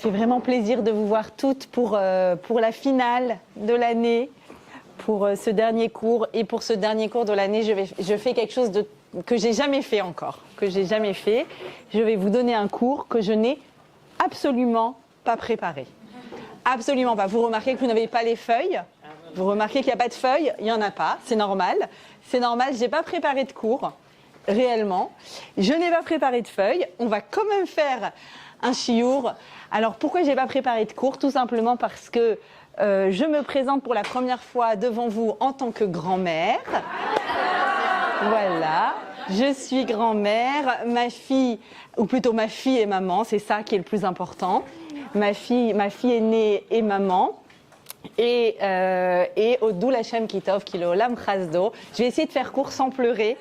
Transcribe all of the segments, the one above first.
fait vraiment plaisir de vous voir toutes pour la finale de l'année, pour ce dernier cours. Et pour ce dernier cours de l'année, je fais quelque chose que j'ai jamais fait encore, Je vais vous donner un cours que je n'ai absolument pas préparé. Absolument pas. Vous remarquez que vous n'avez pas les feuilles. Vous remarquez qu'il n'y a pas de feuilles. Il n'y en a pas. C'est normal. C'est normal. Je n'ai pas préparé de cours, réellement. Je n'ai pas préparé de feuilles. On va quand même faire un chiour. Alors, pourquoi je n'ai pas préparé de cours? Tout simplement parce que je me présente pour la première fois devant vous en tant que grand-mère. Voilà. Je suis grand-mère. Ma fille, ou plutôt ma fille et maman, c'est ça qui est le plus important. Ma fille aînée et maman. Et Odou Lachem Kitov, qui est le Olam Chasdo. Je vais essayer de faire court sans pleurer,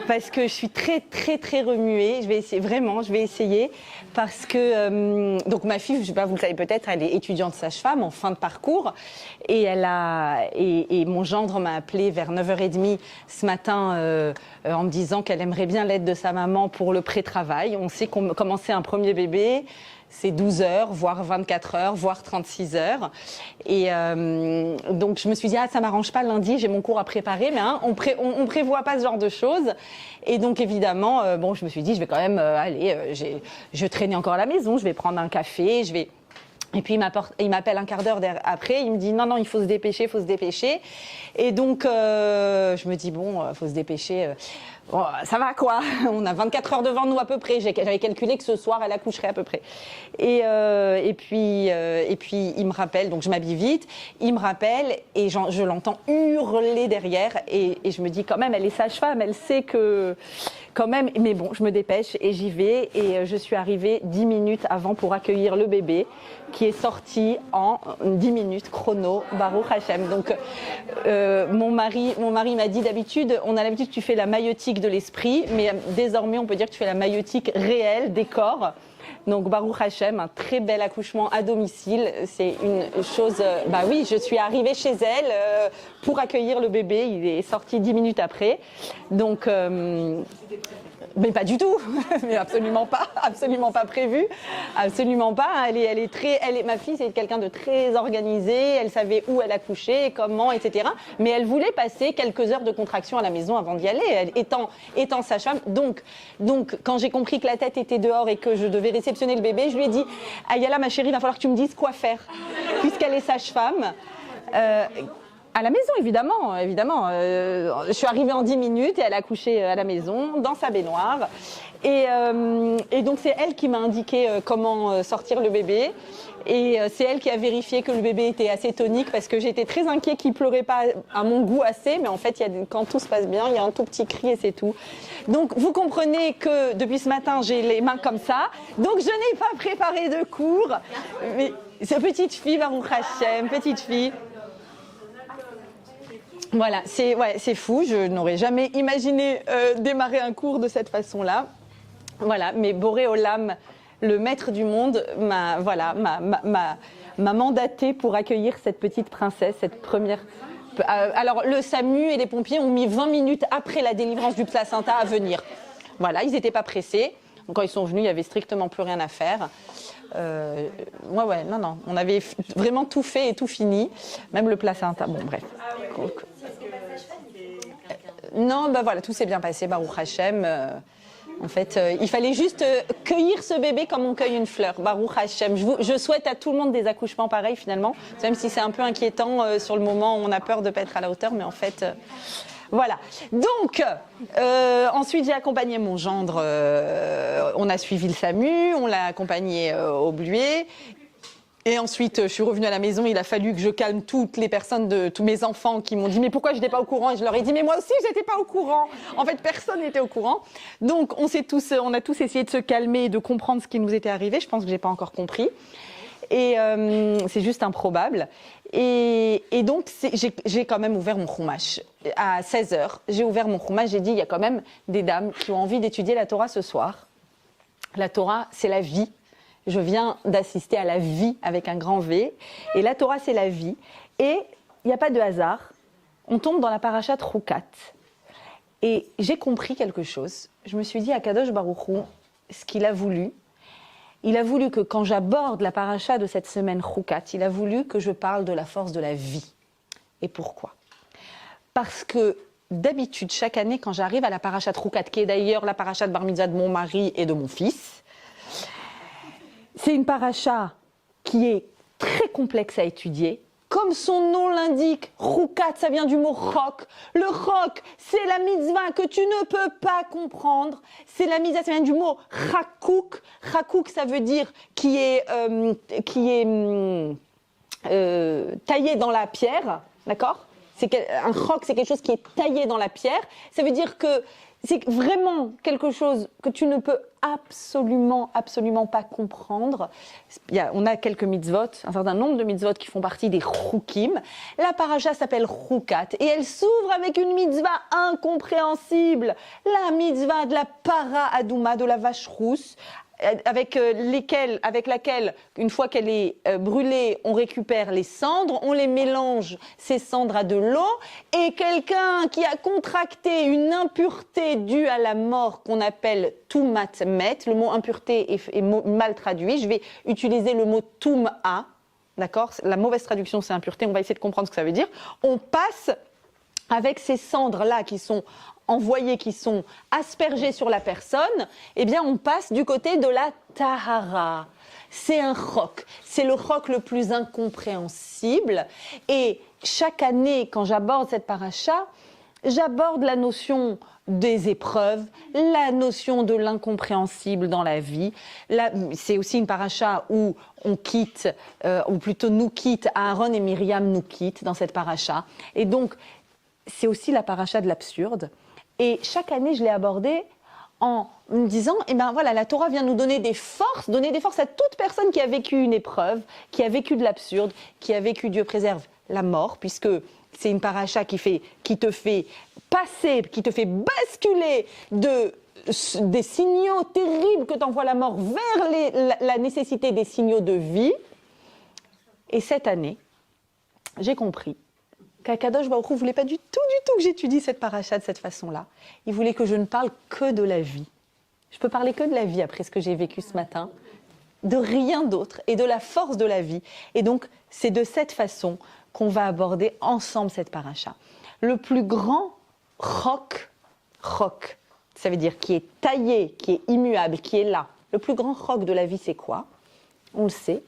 parce que je suis très, très, très remuée. Je vais essayer, parce que... donc ma fille, je sais pas, vous le savez peut-être, elle est étudiante sage-femme en fin de parcours. Et mon gendre m'a appelée vers 9h30 ce matin en me disant qu'elle aimerait bien l'aide de sa maman pour le pré-travail. On sait qu'on commençait un premier bébé. C'est 12 heures, voire 24 heures, voire 36 heures. Et donc, je me suis dit, ça m'arrange pas lundi, j'ai mon cours à préparer, mais on prévoit pas ce genre de choses. Et donc, évidemment, je me suis dit, je vais quand même je traînais encore à la maison, je vais prendre un café, Et puis, il m'appelle un quart d'heure après, il me dit, non, il faut se dépêcher. Et donc, je me dis, faut se dépêcher. Bon, ça va quoi, on a 24 heures devant nous à peu près. J'avais calculé que ce soir elle accoucherait à peu près. Et puis il me rappelle, donc je m'habille vite. Il me rappelle et je l'entends hurler derrière et je me dis quand même, elle est sage-femme, elle sait que quand même. Mais bon, je me dépêche et j'y vais et je suis arrivée 10 minutes avant pour accueillir le bébé qui est sorti en 10 minutes chrono, Baruch Hashem. Donc mon mari m'a dit d'habitude, on a l'habitude que tu fais la maïotique de l'esprit, mais désormais on peut dire que tu fais la maïotique réelle des corps. Donc Baruch Hashem, un très bel accouchement à domicile, c'est une chose. Oui, je suis arrivée chez elle pour accueillir le bébé, il est sorti 10 minutes après. Donc mais pas du tout, mais absolument pas prévu, absolument pas. Ma fille, c'est quelqu'un de très organisé. Elle savait où elle accouchait, comment, etc. Mais elle voulait passer quelques heures de contraction à la maison avant d'y aller, elle, étant sage-femme. Donc, quand j'ai compris que la tête était dehors et que je devais réceptionner le bébé, je lui ai dit, Ayala, ma chérie, il va falloir que tu me dises quoi faire, puisqu'elle est sage-femme. À la maison, évidemment. Je suis arrivée en 10 minutes et elle a accouché à la maison, dans sa baignoire. Et donc, c'est elle qui m'a indiqué comment sortir le bébé. Et c'est elle qui a vérifié que le bébé était assez tonique parce que j'étais très inquiète qu'il ne pleurait pas à mon goût assez. Mais en fait, quand tout se passe bien, il y a un tout petit cri et c'est tout. Donc, vous comprenez que depuis ce matin, j'ai les mains comme ça. Donc, je n'ai pas préparé de cours. Mais c'est petite fille, Baruch Hashem, petite fille. Voilà, c'est fou, je n'aurais jamais imaginé démarrer un cours de cette façon-là. Voilà, mais Boré Olam, le maître du monde, m'a mandaté pour accueillir cette petite princesse, cette première... Alors, le SAMU et les pompiers ont mis 20 minutes après la délivrance du placenta à venir. Voilà, ils n'étaient pas pressés. Donc, quand ils sont venus, il n'y avait strictement plus rien à faire. Non, on avait vraiment tout fait et tout fini, même le placenta. Bon, bref. Non, tout s'est bien passé, Baruch Hashem. En fait, il fallait juste cueillir ce bébé comme on cueille une fleur, Baruch Hashem. Je souhaite à tout le monde des accouchements pareils, finalement, même si c'est un peu inquiétant sur le moment, on a peur de ne pas être à la hauteur, mais en fait... Voilà. Donc, ensuite, j'ai accompagné mon gendre. On a suivi le SAMU, on l'a accompagné au Bluet. Et ensuite, je suis revenue à la maison. Il a fallu que je calme toutes les personnes, tous mes enfants qui m'ont dit « Mais pourquoi je n'étais pas au courant ?» Et je leur ai dit « Mais moi aussi, je n'étais pas au courant. » En fait, personne n'était au courant. Donc, on a tous essayé de se calmer et de comprendre ce qui nous était arrivé. Je pense que je n'ai pas encore compris. Et c'est juste improbable. Et donc, j'ai quand même ouvert mon chumash. À 16h, j'ai ouvert mon chumash. J'ai dit, il y a quand même des dames qui ont envie d'étudier la Torah ce soir. La Torah, c'est la vie. Je viens d'assister à la vie avec un grand V. Et la Torah, c'est la vie. Et il n'y a pas de hasard. On tombe dans la parashat Roukat. Et j'ai compris quelque chose. Je me suis dit, à Kadosh Baruch Hu, ce qu'il a voulu, il a voulu que quand j'aborde la paracha de cette semaine Choukat, il a voulu que je parle de la force de la vie. Et pourquoi? Parce que d'habitude, chaque année, quand j'arrive à la paracha Choukat, qui est d'ailleurs la paracha de Bar Mitzvah de mon mari et de mon fils, c'est une paracha qui est très complexe à étudier. Comme son nom l'indique, Choukat, ça vient du mot chok. Le chok, c'est la mitzvah que tu ne peux pas comprendre. C'est la mitzvah, ça vient du mot chakouk. Chakouk, ça veut dire qui est taillé dans la pierre, d'accord? Un chok, c'est quelque chose qui est taillé dans la pierre. Ça veut dire que c'est vraiment quelque chose que tu ne peux absolument pas comprendre. On a quelques mitzvot, un certain nombre de mitzvot qui font partie des choukim. La paracha s'appelle Choukat et elle s'ouvre avec une mitzvah incompréhensible. La mitzvah de la para adouma, de la vache rousse, avec laquelle, une fois qu'elle est brûlée, on récupère les cendres, on les mélange, ces cendres à de l'eau, et quelqu'un qui a contracté une impureté due à la mort qu'on appelle tumat met, le mot impureté est mal traduit, je vais utiliser le mot tum'a, d'accord? La mauvaise traduction c'est impureté, on va essayer de comprendre ce que ça veut dire. On passe avec ces cendres-là qui sont envoyés, qui sont aspergés sur la personne, eh bien on passe du côté de la tahara. C'est un chok, c'est le chok le plus incompréhensible. Et chaque année, quand j'aborde cette paracha, j'aborde la notion des épreuves, la notion de l'incompréhensible dans la vie. C'est aussi une paracha où on quitte, ou plutôt nous quitte, Aaron et Myriam nous quittent dans cette paracha. Et donc, c'est aussi la paracha de l'absurde. Et chaque année, je l'ai abordée en me disant, eh ben voilà, la Torah vient nous donner des forces à toute personne qui a vécu une épreuve, qui a vécu de l'absurde, qui a vécu, Dieu préserve, la mort, puisque c'est une paracha qui te fait passer, qui te fait basculer des signaux terribles que t'envoie la mort vers la nécessité des signaux de vie. Et cette année, j'ai compris qu'Akadosh Baruch Hu ne voulait pas du tout que j'étudie cette paracha de cette façon-là. Il voulait que je ne parle que de la vie. Je peux parler que de la vie après ce que j'ai vécu ce matin, de rien d'autre et de la force de la vie. Et donc, c'est de cette façon qu'on va aborder ensemble cette paracha. Le plus grand chok, ça veut dire qui est taillé, qui est immuable, qui est là. Le plus grand chok de la vie, c'est quoi? On le sait,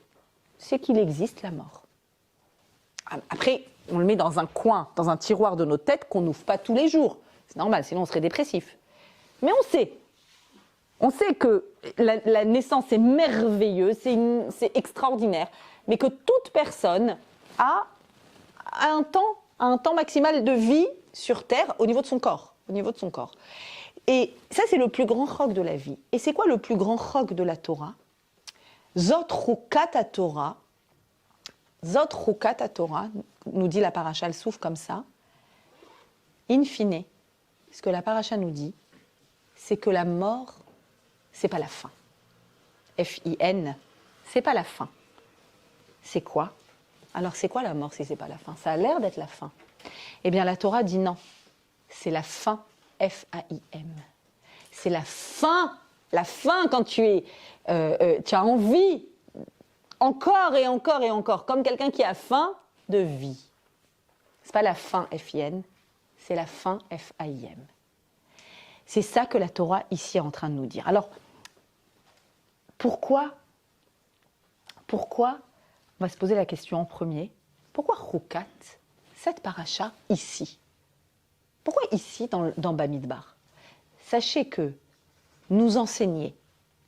c'est qu'il existe la mort. Après, on le met dans un coin, dans un tiroir de nos têtes qu'on n'ouvre pas tous les jours. C'est normal, sinon on serait dépressif. Mais on sait que la naissance est merveilleuse, c'est extraordinaire, mais que toute personne a un temps maximal de vie sur Terre au niveau de son corps. Et ça, c'est le plus grand chok de la vie. Et c'est quoi le plus grand chok de la Torah? Zot Choukat Torah. Zot Choukat Torah, nous dit la paracha, elle s'ouvre comme ça. In fine, ce que la paracha nous dit, c'est que la mort, c'est pas la fin. F-I-N, c'est pas la fin. C'est quoi? Alors c'est quoi la mort si c'est pas la fin? Ça a l'air d'être la fin. Eh bien la Torah dit non, c'est la fin, F-A-I-M. C'est la fin quand tu as envie, encore et encore et encore, comme quelqu'un qui a faim de vie. C'est pas la fin F-I-N, c'est la fin F-A-I-M. C'est ça que la Torah ici est en train de nous dire. Alors, pourquoi on va se poser la question en premier, pourquoi Choukat, cette paracha ici? Pourquoi ici dans Bamidbar? Sachez que nous enseigner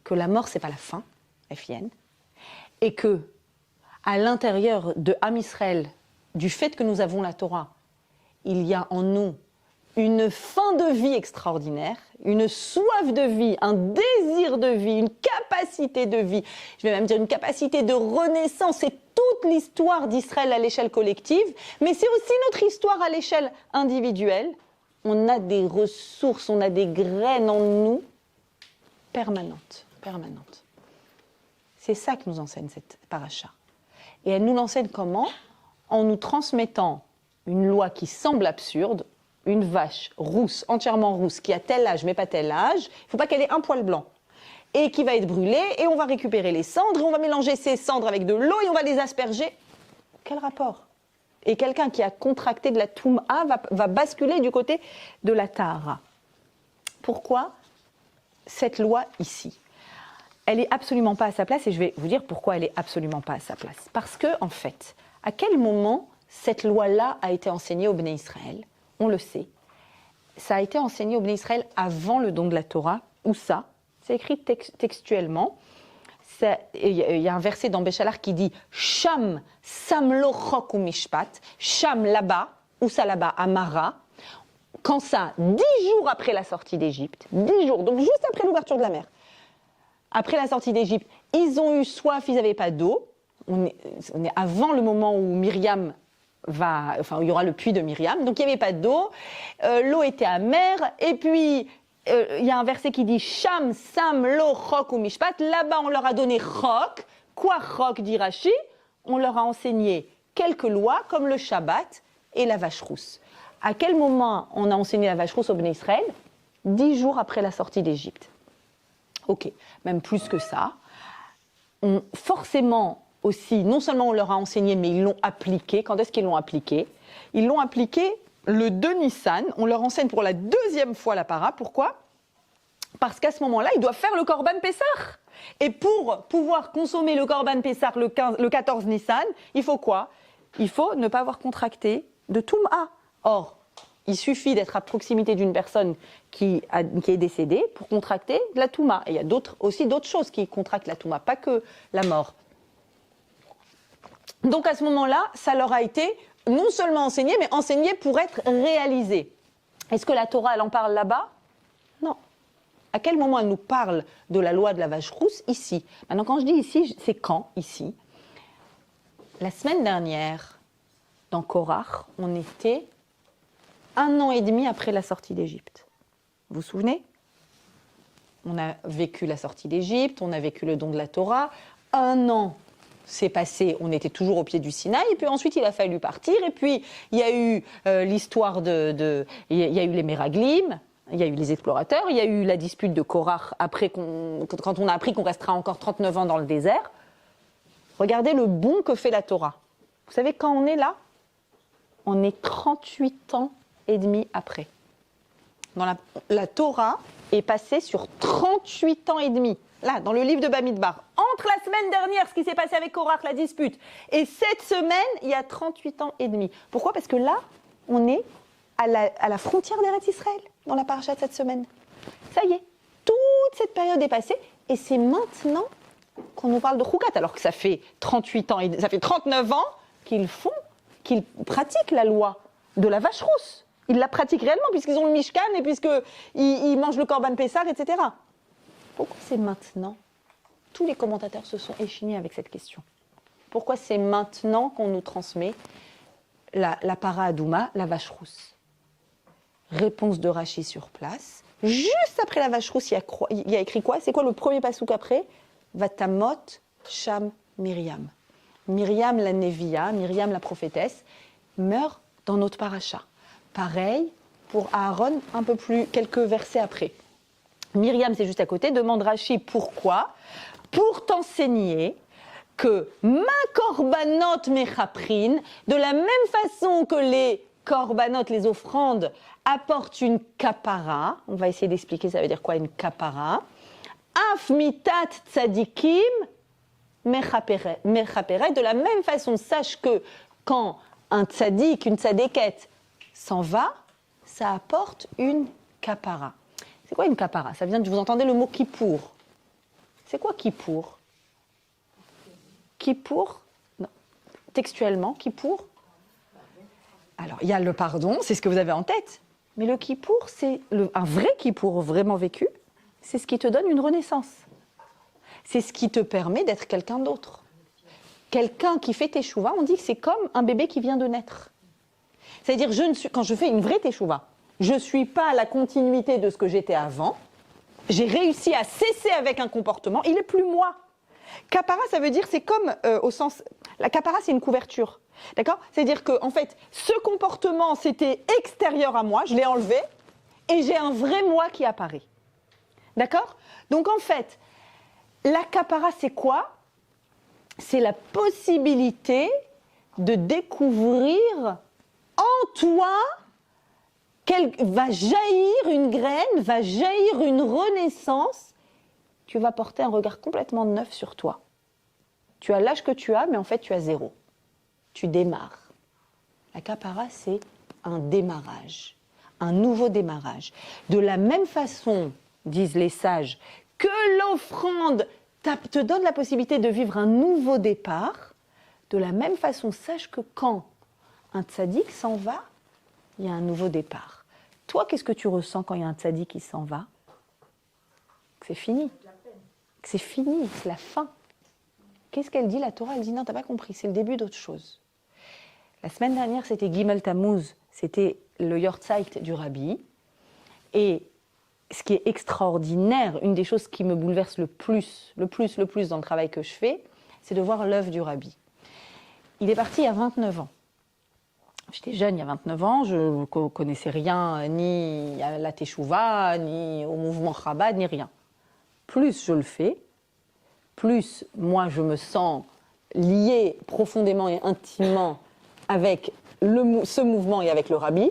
que la mort c'est pas la fin, F-I-N, et que à l'intérieur de Am Israël, du fait que nous avons la Torah, il y a en nous une faim de vie extraordinaire, une soif de vie, un désir de vie, une capacité de vie, je vais même dire une capacité de renaissance. C'est toute l'histoire d'Israël à l'échelle collective, mais c'est aussi notre histoire à l'échelle individuelle. On a des ressources, on a des graines en nous permanentes. C'est ça que nous enseigne cette paracha. Et elle nous l'enseigne comment? En nous transmettant une loi qui semble absurde, une vache rousse, entièrement rousse, qui a tel âge mais pas tel âge, il ne faut pas qu'elle ait un poil blanc. et qui va être brûlé, et on va récupérer les cendres, et on va mélanger ces cendres avec de l'eau, et on va les asperger. Quel rapport? Et quelqu'un qui a contracté de la Touma va basculer du côté de la Tahara. Pourquoi cette loi ici? Elle n'est absolument pas à sa place, et je vais vous dire pourquoi elle n'est absolument pas à sa place. Parce que, en fait, à quel moment cette loi-là a été enseignée au Bnei Israël? On le sait. Ça a été enseigné au Bnei Israël avant le don de la Torah. Où ça? C'est écrit textuellement. Il y a un verset dans Béchalar qui dit « Sham samlo chok ou mishpat » Sham là-bas, où ça là-bas? À Mara. Quand ça, 10 jours après la sortie d'Égypte, 10 jours, donc juste après l'ouverture de la mer, après la sortie d'Égypte, ils ont eu soif, ils n'avaient pas d'eau. On est avant le moment où Myriam il y aura le puits de Myriam, donc il n'y avait pas d'eau, l'eau était amère, et puis il y a un verset qui dit Sham, Sam, Lo, Chok ou Mishpat. Là-bas, on leur a donné Chok. Quoi Chok, dit Rashi? On leur a enseigné quelques lois, comme le Shabbat et la vache rousse. À quel moment on a enseigné la vache rousse au Bnei Israël? 10 jours après la sortie d'Égypte. Ok, même plus que ça. Forcément aussi, non seulement on leur a enseigné, mais ils l'ont appliqué. Quand est-ce qu'ils l'ont appliqué? Ils l'ont appliqué le 2 Nissan. On leur enseigne pour la 2e fois la para. Pourquoi? Parce qu'à ce moment-là, ils doivent faire le Korban Pessah. Et pour pouvoir consommer le Korban Pessah le 14 Nissan, il faut quoi? Il faut ne pas avoir contracté de Touma. Or, il suffit d'être à proximité d'une personne qui est décédée pour contracter de la Touma. Et il y a aussi d'autres choses qui contractent la Touma, pas que la mort. Donc à ce moment-là, ça leur a été non seulement enseigné, mais enseigné pour être réalisé. Est-ce que la Torah, elle en parle là-bas? Non. À quel moment elle nous parle de la loi de la vache rousse? Ici. Maintenant, quand je dis ici, c'est quand ici? La semaine dernière, dans Korach, on était 1 an et demi après la sortie d'Égypte. Vous vous souvenez? On a vécu la sortie d'Égypte, on a vécu le don de la Torah. 1 an s'est passé, on était toujours au pied du Sinaï, et puis ensuite il a fallu partir, et puis il y a eu l'histoire il y a eu les Méraglim, il y a eu les explorateurs, il y a eu la dispute de Korach quand on a appris qu'on restera encore 39 ans dans le désert. Regardez le bond que fait la Torah. Vous savez quand on est là? On est 38 ans et demi après. La Torah est passée sur 38 ans et demi. Là, dans le livre de Bamidbar. Entre la semaine dernière, ce qui s'est passé avec Korach, la dispute, et cette semaine, il y a 38 ans et demi. Pourquoi? Parce que là, on est à la frontière d'Eretz Israël, dans la paracha de cette semaine. Ça y est, toute cette période est passée, et c'est maintenant qu'on nous parle de Choukat, alors que ça fait 38 ans, ça fait 39 ans qu'ils pratiquent la loi de la vache rousse. Ils la pratiquent réellement, puisqu'ils ont le Mishkan, et puisqu'ils mangent le Korban Pessah, etc. Pourquoi c'est maintenant? Tous les commentateurs se sont échignés avec cette question. Pourquoi c'est maintenant qu'on nous transmet la para Adouma, la vache rousse? Réponse de Rashi sur place. Juste après la vache rousse, il y a écrit quoi? C'est quoi le premier passouk après? Vatamot Sham Myriam. Myriam la Neviya, Myriam la prophétesse, meurt dans notre paracha. Pareil pour Aaron, quelques versets après. Myriam, c'est juste à côté, demande Rashi pourquoi? Pour t'enseigner que ma korbanot mechaprin, de la même façon que les korbanot, les offrandes, apportent une kapara, on va essayer d'expliquer ça veut dire quoi une kapara, af mitat tzadikim mechaperet, de la même façon, sache que quand un tzadik, une tzadékette s'en va, ça apporte une kapara. C'est quoi une kapara? Ça vient de, vous entendez le mot kippour. C'est quoi kippour? Kippour, non. Textuellement, kippour. Alors, il y a le pardon, c'est ce que vous avez en tête. Mais le kippour, c'est un vrai kippour vraiment vécu. C'est ce qui te donne une renaissance. C'est ce qui te permet d'être quelqu'un d'autre. Quelqu'un qui fait teshuva, on dit que c'est comme un bébé qui vient de naître. C'est-à-dire, quand je fais une vraie teshuva, je ne suis pas à la continuité de ce que j'étais avant. J'ai réussi à cesser avec un comportement. Il n'est plus moi. Kapara, ça veut dire, c'est comme au sens... La kapara, c'est une couverture. D'accord? C'est-à-dire que, en fait, ce comportement, c'était extérieur à moi. Je l'ai enlevé. Et j'ai un vrai moi qui apparaît. D'accord? Donc, en fait, La kapara, c'est quoi? C'est la possibilité de découvrir en toi va jaillir une graine, va jaillir une renaissance. Tu vas porter un regard complètement neuf sur toi. Tu as l'âge que tu as, mais en fait, tu as 0. Tu démarres. La kapara, c'est un démarrage, un nouveau démarrage. De la même façon, disent les sages, que l'offrande te donne la possibilité de vivre un nouveau départ, de la même façon, sache que quand un tzaddik s'en va, il y a un nouveau départ. Toi, qu'est-ce que tu ressens quand il y a un tzaddik qui s'en va? Que c'est fini. Que c'est fini, c'est la fin. Qu'est-ce qu'elle dit, la Torah? Elle dit non, t'as pas compris, c'est le début d'autre chose. La semaine dernière, c'était Gimel Tammuz, c'était le Yortzeit du Rabbi. Et ce qui est extraordinaire, une des choses qui me bouleverse le plus dans le travail que je fais, c'est de voir l'œuvre du Rabbi. Il est parti il y a 29 ans. J'étais jeune il y a 29 ans, je ne connaissais rien ni à la Teshuvah, ni au mouvement Chabad, ni rien. Plus je le fais, plus moi je me sens liée profondément et intimement avec ce mouvement et avec le Rabbi.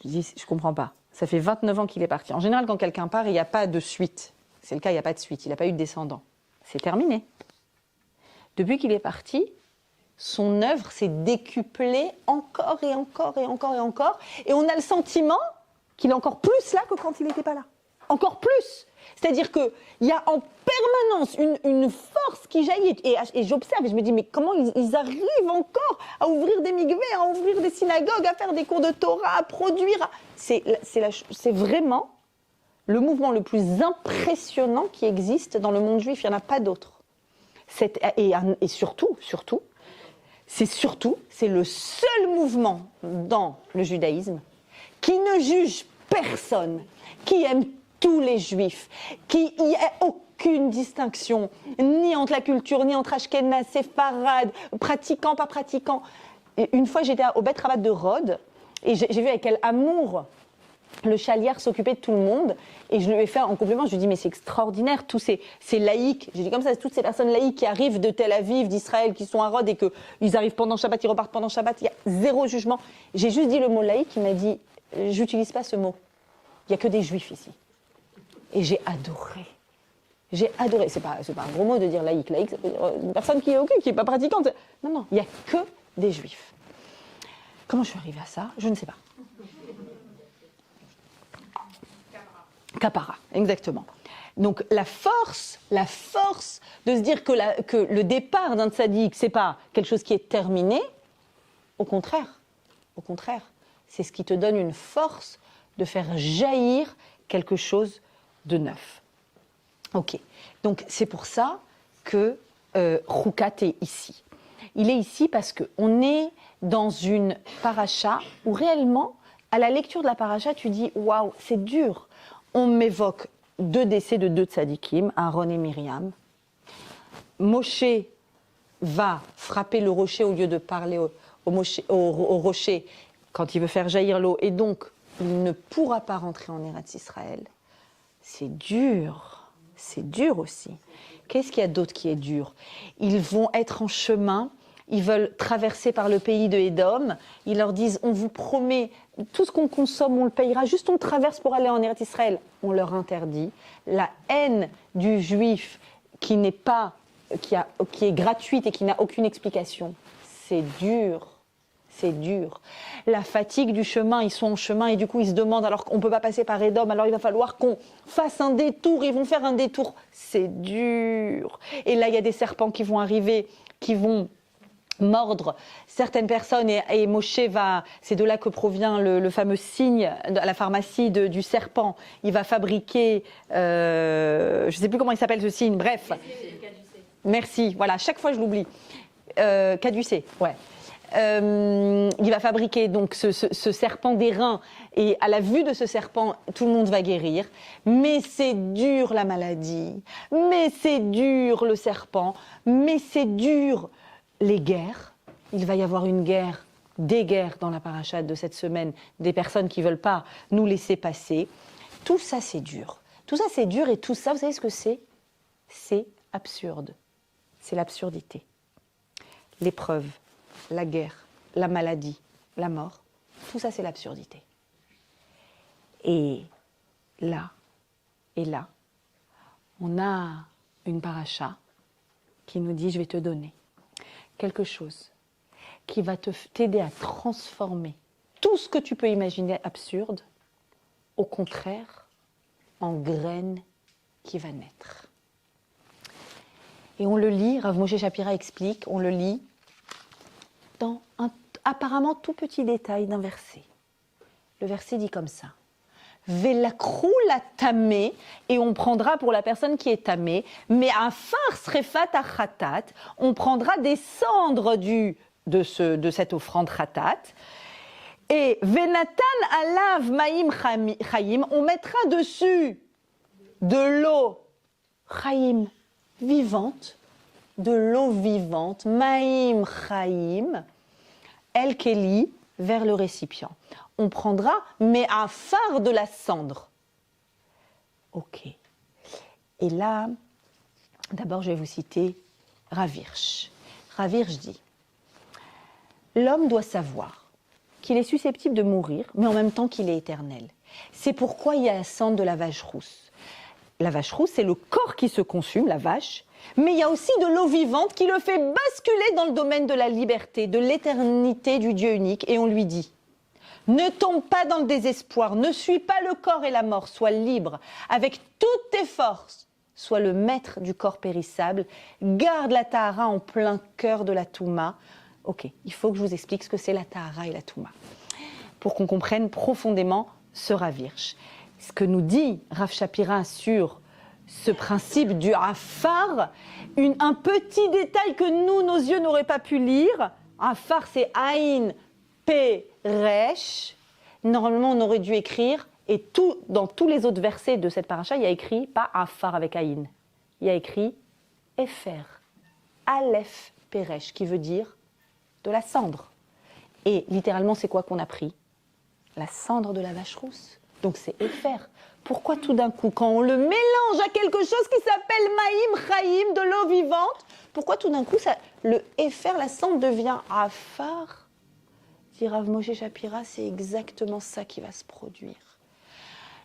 Je dis, je ne comprends pas. Ça fait 29 ans qu'il est parti. En général, quand quelqu'un part, il n'y a pas de suite. C'est le cas, il n'y a pas de suite. Il n'a pas eu de descendant. C'est terminé. Depuis qu'il est parti, son œuvre s'est décuplée encore et encore et encore et encore. Et on a le sentiment qu'il est encore plus là que quand il n'était pas là. Encore plus. C'est-à-dire qu'il y a en permanence une force qui jaillit. Et j'observe et je me dis, mais comment ils arrivent encore à ouvrir des mikvés, à ouvrir des synagogues, à faire des cours de Torah, à produire. C'est vraiment le mouvement le plus impressionnant qui existe dans le monde juif. Il n'y en a pas d'autre. Et surtout, c'est le seul mouvement dans le judaïsme qui ne juge personne, qui aime tous les juifs, qu'il n'y a aucune distinction, ni entre la culture, ni entre Ashkénaz, séfarade, pratiquants, pas pratiquants. Et une fois, j'étais au Beth Rabat de Rhodes, et j'ai vu avec quel amour le chaliard s'occupait de tout le monde, et je lui ai fait en complément, je lui ai dit, mais c'est extraordinaire, tous ces laïcs, j'ai dit comme ça, toutes ces personnes laïques qui arrivent de Tel Aviv, d'Israël, qui sont à Rhodes, et qu'ils arrivent pendant Shabbat, ils repartent pendant Shabbat, il y a 0 jugement. J'ai juste dit le mot laïque, il m'a dit, j'utilise pas ce mot, il n'y a que des juifs ici. Et j'ai adoré. J'ai adoré. C'est pas un gros mot de dire laïque. Laïque, ça veut dire une personne qui est pas pratiquante. Non, il n'y a que des juifs. Comment je suis arrivée à ça? Je ne sais pas. Kapara, exactement. Donc la force de se dire que le départ d'un tzaddik, c'est pas quelque chose qui est terminé. Au contraire, c'est ce qui te donne une force de faire jaillir quelque chose de neuf. Ok, donc c'est pour ça que Roukat est ici. Il est ici parce qu'on est dans une paracha où réellement, à la lecture de la paracha, tu dis « Waouh, c'est dur ». On m'évoque 2 décès de 2 tzadikim, Aaron et Myriam. Moshe va frapper le rocher au lieu de parler au rocher quand il veut faire jaillir l'eau, et donc il ne pourra pas rentrer en Eretz Israël. C'est dur aussi. Qu'est-ce qu'il y a d'autre qui est dur? Ils vont être en chemin, ils veulent traverser par le pays de Édom, ils leur disent, on vous promet, tout ce qu'on consomme, on le payera, juste on traverse pour aller en Eretz Israël. On leur interdit. La haine du juif qui est gratuite et qui n'a aucune explication, c'est dur. C'est dur. La fatigue du chemin, ils sont en chemin et du coup ils se demandent, alors qu'on ne peut pas passer par Édom, alors il va falloir qu'on fasse un détour, ils vont faire un détour. C'est dur. Et là il y a des serpents qui vont arriver, qui vont mordre certaines personnes et Moshe c'est de là que provient le fameux signe à la pharmacie du serpent. Il va fabriquer, je ne sais plus comment il s'appelle ce signe, bref. Merci, voilà, chaque fois je l'oublie. Caducée, ouais. Il va fabriquer donc ce serpent d'airain et à la vue de ce serpent, tout le monde va guérir. Mais c'est dur la maladie, mais c'est dur le serpent, mais c'est dur les guerres. Il va y avoir une guerre, des guerres dans la parachate de cette semaine, des personnes qui ne veulent pas nous laisser passer. Tout ça c'est dur. Tout ça c'est dur et tout ça, vous savez ce que c'est? c'est absurde. C'est l'absurdité. L'épreuve, la guerre, la maladie, la mort, tout ça c'est l'absurdité. Et là, on a une paracha qui nous dit, je vais te donner quelque chose qui va t'aider à transformer tout ce que tu peux imaginer absurde, au contraire, en graine qui va naître. Et on le lit, Rav Moshe Shapira explique, on le lit dans un apparemment tout petit détail d'un verset. Le verset dit comme ça. Velakru la tamé, et on prendra pour la personne qui est tamée, mais à farce refat achatat, on prendra des cendres de cette offrande chatat, et venatan alav maïm chayim, on mettra dessus de l'eau chayim vivante, de l'eau vivante, maïm chayim, el keli, vers le récipient. On prendra, mais à phare de la cendre. Ok. Et là, d'abord, je vais vous citer Rav Hirsch. Rav Hirsch dit, l'homme doit savoir qu'il est susceptible de mourir, mais en même temps qu'il est éternel. C'est pourquoi il y a la cendre de la vache rousse. La vache rousse, c'est le corps qui se consume, la vache, mais il y a aussi de l'eau vivante qui le fait basculer dans le domaine de la liberté, de l'éternité du Dieu unique. Et on lui dit, ne tombe pas dans le désespoir, ne suis pas le corps et la mort, sois libre, avec toutes tes forces, sois le maître du corps périssable, garde la tahara en plein cœur de la touma. Ok, il faut que je vous explique ce que c'est la tahara et la touma, pour qu'on comprenne profondément ce Rav Hirsch. Ce que nous dit Rav Shapira sur ce principe du afar, un petit détail que nous, nos yeux n'auraient pas pu lire. Afar, c'est Aïn, Peresh. Normalement, on aurait dû écrire, et dans tous les autres versets de cette paracha, il y a écrit, pas Afar avec Aïn, il y a écrit Efer, Aleph Peresh, qui veut dire de la cendre. Et littéralement, c'est quoi qu'on a pris? La cendre de la vache rousse. Donc c'est Efer. Pourquoi tout d'un coup, quand on le mélange à quelque chose qui s'appelle Maïm Chaïm, de l'eau vivante, pourquoi tout d'un coup, le Efer, la cendre, devient Afar? Dit Rav Moshe Shapira, c'est exactement ça qui va se produire.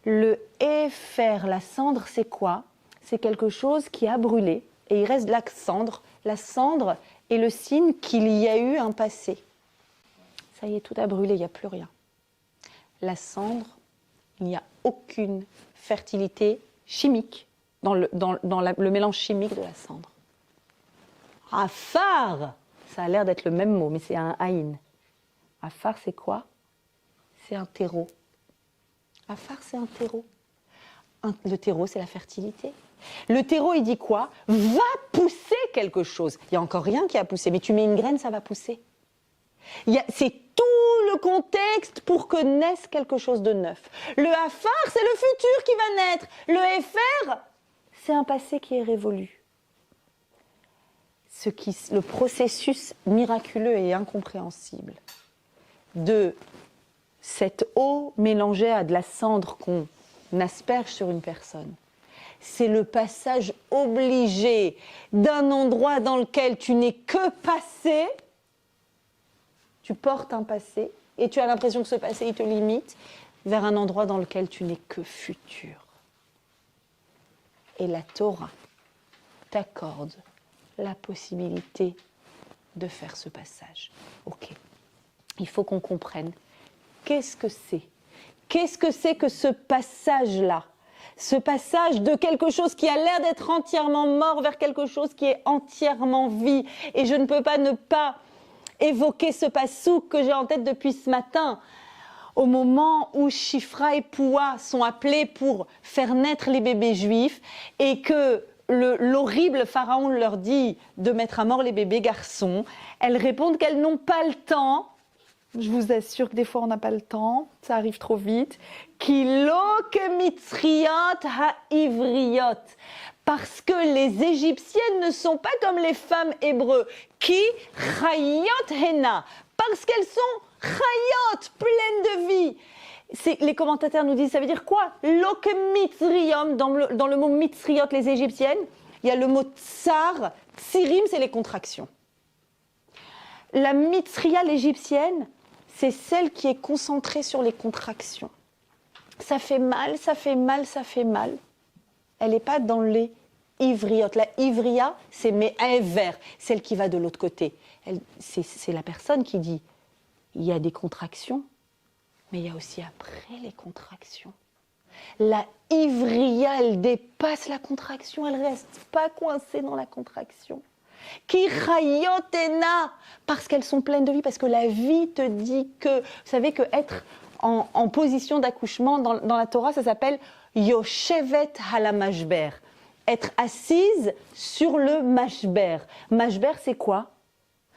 Le Efer, la cendre, c'est quoi? C'est quelque chose qui a brûlé, et il reste de la cendre. La cendre est le signe qu'il y a eu un passé. Ça y est, tout a brûlé, il n'y a plus rien. La cendre, il n'y a aucune fertilité chimique dans le mélange chimique de la cendre. Afar, ça a l'air d'être le même mot, mais c'est un haïn. Afar, c'est quoi? C'est un terreau. Afar, c'est un terreau. Le terreau, c'est la fertilité. Le terreau, il dit quoi? Va pousser quelque chose. Il n'y a encore rien qui a poussé, mais tu mets une graine, ça va pousser. C'est tout le contexte pour que naisse quelque chose de neuf. Le afar, c'est le futur qui va naître. Le efer, c'est un passé qui est révolu. Le processus miraculeux et incompréhensible de cette eau mélangée à de la cendre qu'on asperge sur une personne, c'est le passage obligé d'un endroit dans lequel tu n'es que passé. Tu portes un passé et tu as l'impression que ce passé, il te limite, vers un endroit dans lequel tu n'es que futur. Et la Torah t'accorde la possibilité de faire ce passage. Ok, il faut qu'on comprenne qu'est-ce que c'est. Qu'est-ce que c'est que ce passage-là? Ce passage de quelque chose qui a l'air d'être entièrement mort vers quelque chose qui est entièrement vie. Et je ne peux pas ne pas évoquer ce passouk que j'ai en tête depuis ce matin, au moment où Shifra et Poua sont appelés pour faire naître les bébés juifs et que l'horrible pharaon leur dit de mettre à mort les bébés garçons. Elles répondent qu'elles n'ont pas le temps. Je vous assure que des fois on n'a pas le temps, ça arrive trop vite. Kilo ke mitzriyot ha-ivriot. Parce que les Égyptiennes ne sont pas comme les femmes hébreux. Ki chayot hena. Parce qu'elles sont chayot, pleines de vie. Les commentateurs nous disent, ça veut dire quoi? Lo ke mitzriyom, dans le mot mitzriyot, les Égyptiennes, il y a le mot tsar. Tsirim, c'est les contractions. La mitzriya, l'égyptienne, c'est celle qui est concentrée sur les contractions. Ça fait mal, ça fait mal, ça fait mal. Elle n'est pas dans les ivriotes. La ivria, c'est vers, celle qui va de l'autre côté. C'est la personne qui dit, il y a des contractions, mais il y a aussi après les contractions. La ivria, elle dépasse la contraction, elle ne reste pas coincée dans la contraction. Qui chayotena, parce qu'elles sont pleines de vie, parce que la vie te dit que, vous savez que être en position d'accouchement dans la Torah, ça s'appelle yoshevet halamashber, être assise sur le mashber. Mashber, c'est quoi?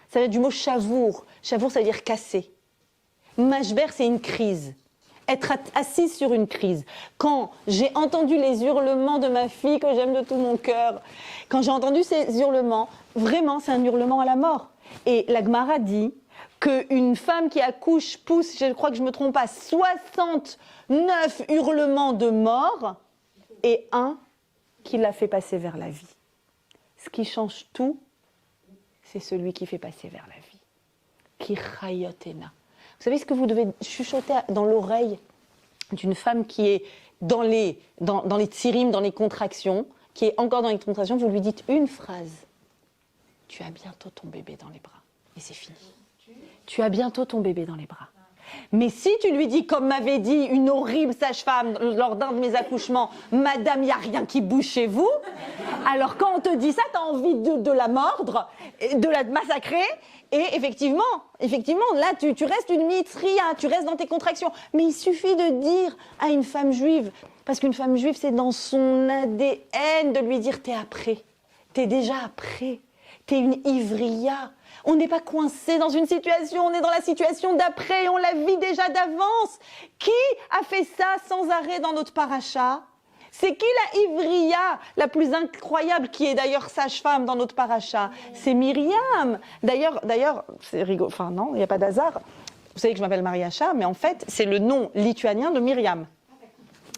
Ça vient du mot chavour. Chavour, ça veut dire casser. Mashber, c'est une crise. Être assise sur une crise. Quand j'ai entendu les hurlements de ma fille, que j'aime de tout mon cœur, quand j'ai entendu ces hurlements, vraiment, c'est un hurlement à la mort. Et la Gemara dit qu'une femme qui accouche pousse, je crois que je ne me trompe pas, 69 hurlements de mort et un qui l'a fait passer vers la vie. Ce qui change tout, c'est celui qui fait passer vers la vie. Qui chayotena. Vous savez ce que vous devez chuchoter dans l'oreille d'une femme qui est dans les tsirim, dans les contractions, qui est encore dans les contractions, vous lui dites une phrase. Tu as bientôt ton bébé dans les bras. Et c'est fini. Tu as bientôt ton bébé dans les bras. Mais si tu lui dis, comme m'avait dit une horrible sage-femme lors d'un de mes accouchements, Madame, il n'y a rien qui bouge chez vous, alors quand on te dit ça, tu as envie de la mordre, de la massacrer, et effectivement, là, tu restes une mitzriya, tu restes dans tes contractions. Mais il suffit de dire à une femme juive, parce qu'une femme juive, c'est dans son ADN, de lui dire, t'es après, t'es déjà après, t'es une ivriya. On n'est pas coincé dans une situation, on est dans la situation d'après, on la vit déjà d'avance. Qui a fait ça sans arrêt dans notre paracha? C'est qui la ivriya la plus incroyable, qui est d'ailleurs sage-femme dans notre paracha? C'est Myriam. D'ailleurs, c'est rigolo, enfin non, il n'y a pas d'hasard. Vous savez que je m'appelle Mariacha, mais en fait, c'est le nom lituanien de Myriam.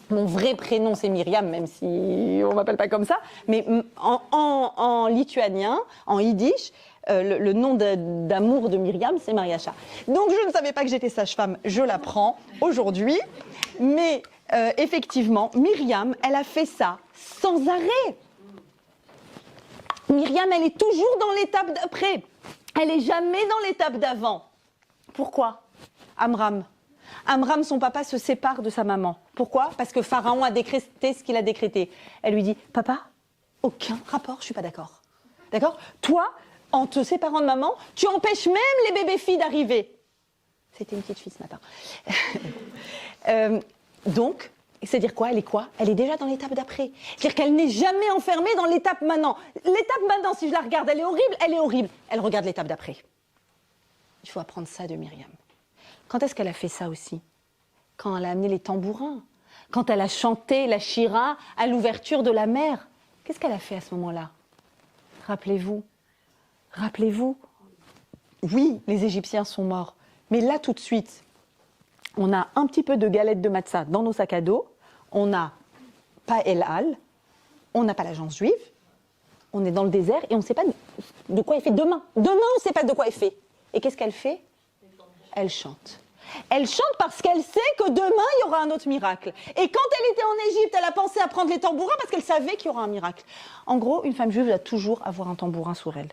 Mon vrai prénom, c'est Myriam, même si on ne m'appelle pas comme ça. Mais en lituanien, en yiddish, le nom d'amour de Myriam, c'est Mariacha. Donc, je ne savais pas que j'étais sage-femme, je l'apprends aujourd'hui. Mais effectivement, Myriam, elle a fait ça sans arrêt. Myriam, elle est toujours dans l'étape d'après. Elle n'est jamais dans l'étape d'avant. Pourquoi? Amram, son papa, se sépare de sa maman. Pourquoi? Parce que Pharaon a décrété ce qu'il a décrété. Elle lui dit, papa, aucun rapport, je ne suis pas d'accord. D'accord? Toi, en te séparant de maman, tu empêches même les bébés filles d'arriver. C'était une petite fille ce matin. Donc, c'est-à-dire quoi? Elle est quoi? Elle est déjà dans l'étape d'après. C'est-à-dire qu'elle n'est jamais enfermée dans l'étape maintenant. L'étape maintenant, si je la regarde, elle est horrible, elle est horrible. Elle regarde l'étape d'après. Il faut apprendre ça de Myriam. Quand est-ce qu'elle a fait ça aussi? Quand elle a amené les tambourins. Quand elle a chanté la shira à l'ouverture de la mer. Qu'est-ce qu'elle a fait à ce moment-là? Rappelez-vous. Oui, les Égyptiens sont morts. Mais là, tout de suite, on a un petit peu de galettes de matzah dans nos sacs à dos. On n'a pas El Al. On n'a pas l'agence juive. On est dans le désert et on ne sait pas de quoi elle fait demain. Demain, on ne sait pas de quoi elle fait. Et qu'est-ce qu'elle fait? Elle chante. Elle chante parce qu'elle sait que demain, il y aura un autre miracle. Et quand elle était en Égypte, elle a pensé à prendre les tambourins parce qu'elle savait qu'il y aura un miracle. En gros, une femme juive doit toujours avoir un tambourin sur elle.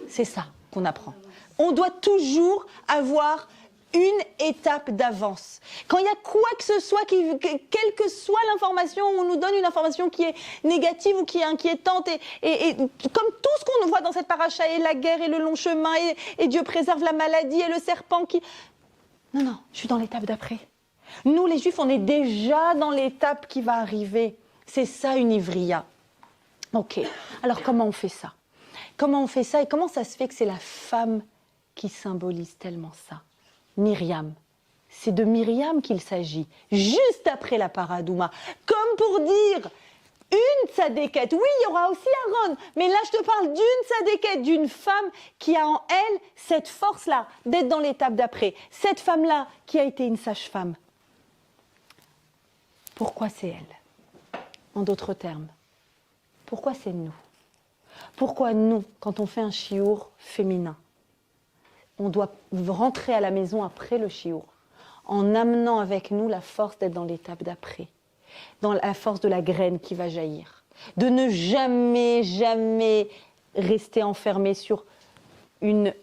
C'est ça qu'on apprend. On doit toujours avoir une étape d'avance. Quand il y a quoi que ce soit, quelle que soit l'information, on nous donne une information qui est négative ou qui est inquiétante, et comme tout ce qu'on voit dans cette paracha, et la guerre, et le long chemin, et Dieu préserve la maladie, et le serpent qui... Non, je suis dans l'étape d'après. Nous, les Juifs, on est déjà dans l'étape qui va arriver. C'est ça, une ivriya. Ok, alors comment on fait ça? Comment on fait ça et comment ça se fait que c'est la femme qui symbolise tellement ça? Myriam. C'est de Myriam qu'il s'agit, juste après la paradouma. Comme pour dire, une tzadékette, oui, il y aura aussi Aaron, mais là je te parle d'une tzadékette, d'une femme qui a en elle cette force-là, d'être dans l'étape d'après. Cette femme-là qui a été une sage-femme. Pourquoi c'est elle? En d'autres termes, pourquoi c'est nous? Pourquoi nous, quand on fait un chiour féminin, on doit rentrer à la maison après le chiour, en amenant avec nous la force d'être dans l'étape d'après, dans la force de la graine qui va jaillir, de ne jamais, jamais rester enfermé sur une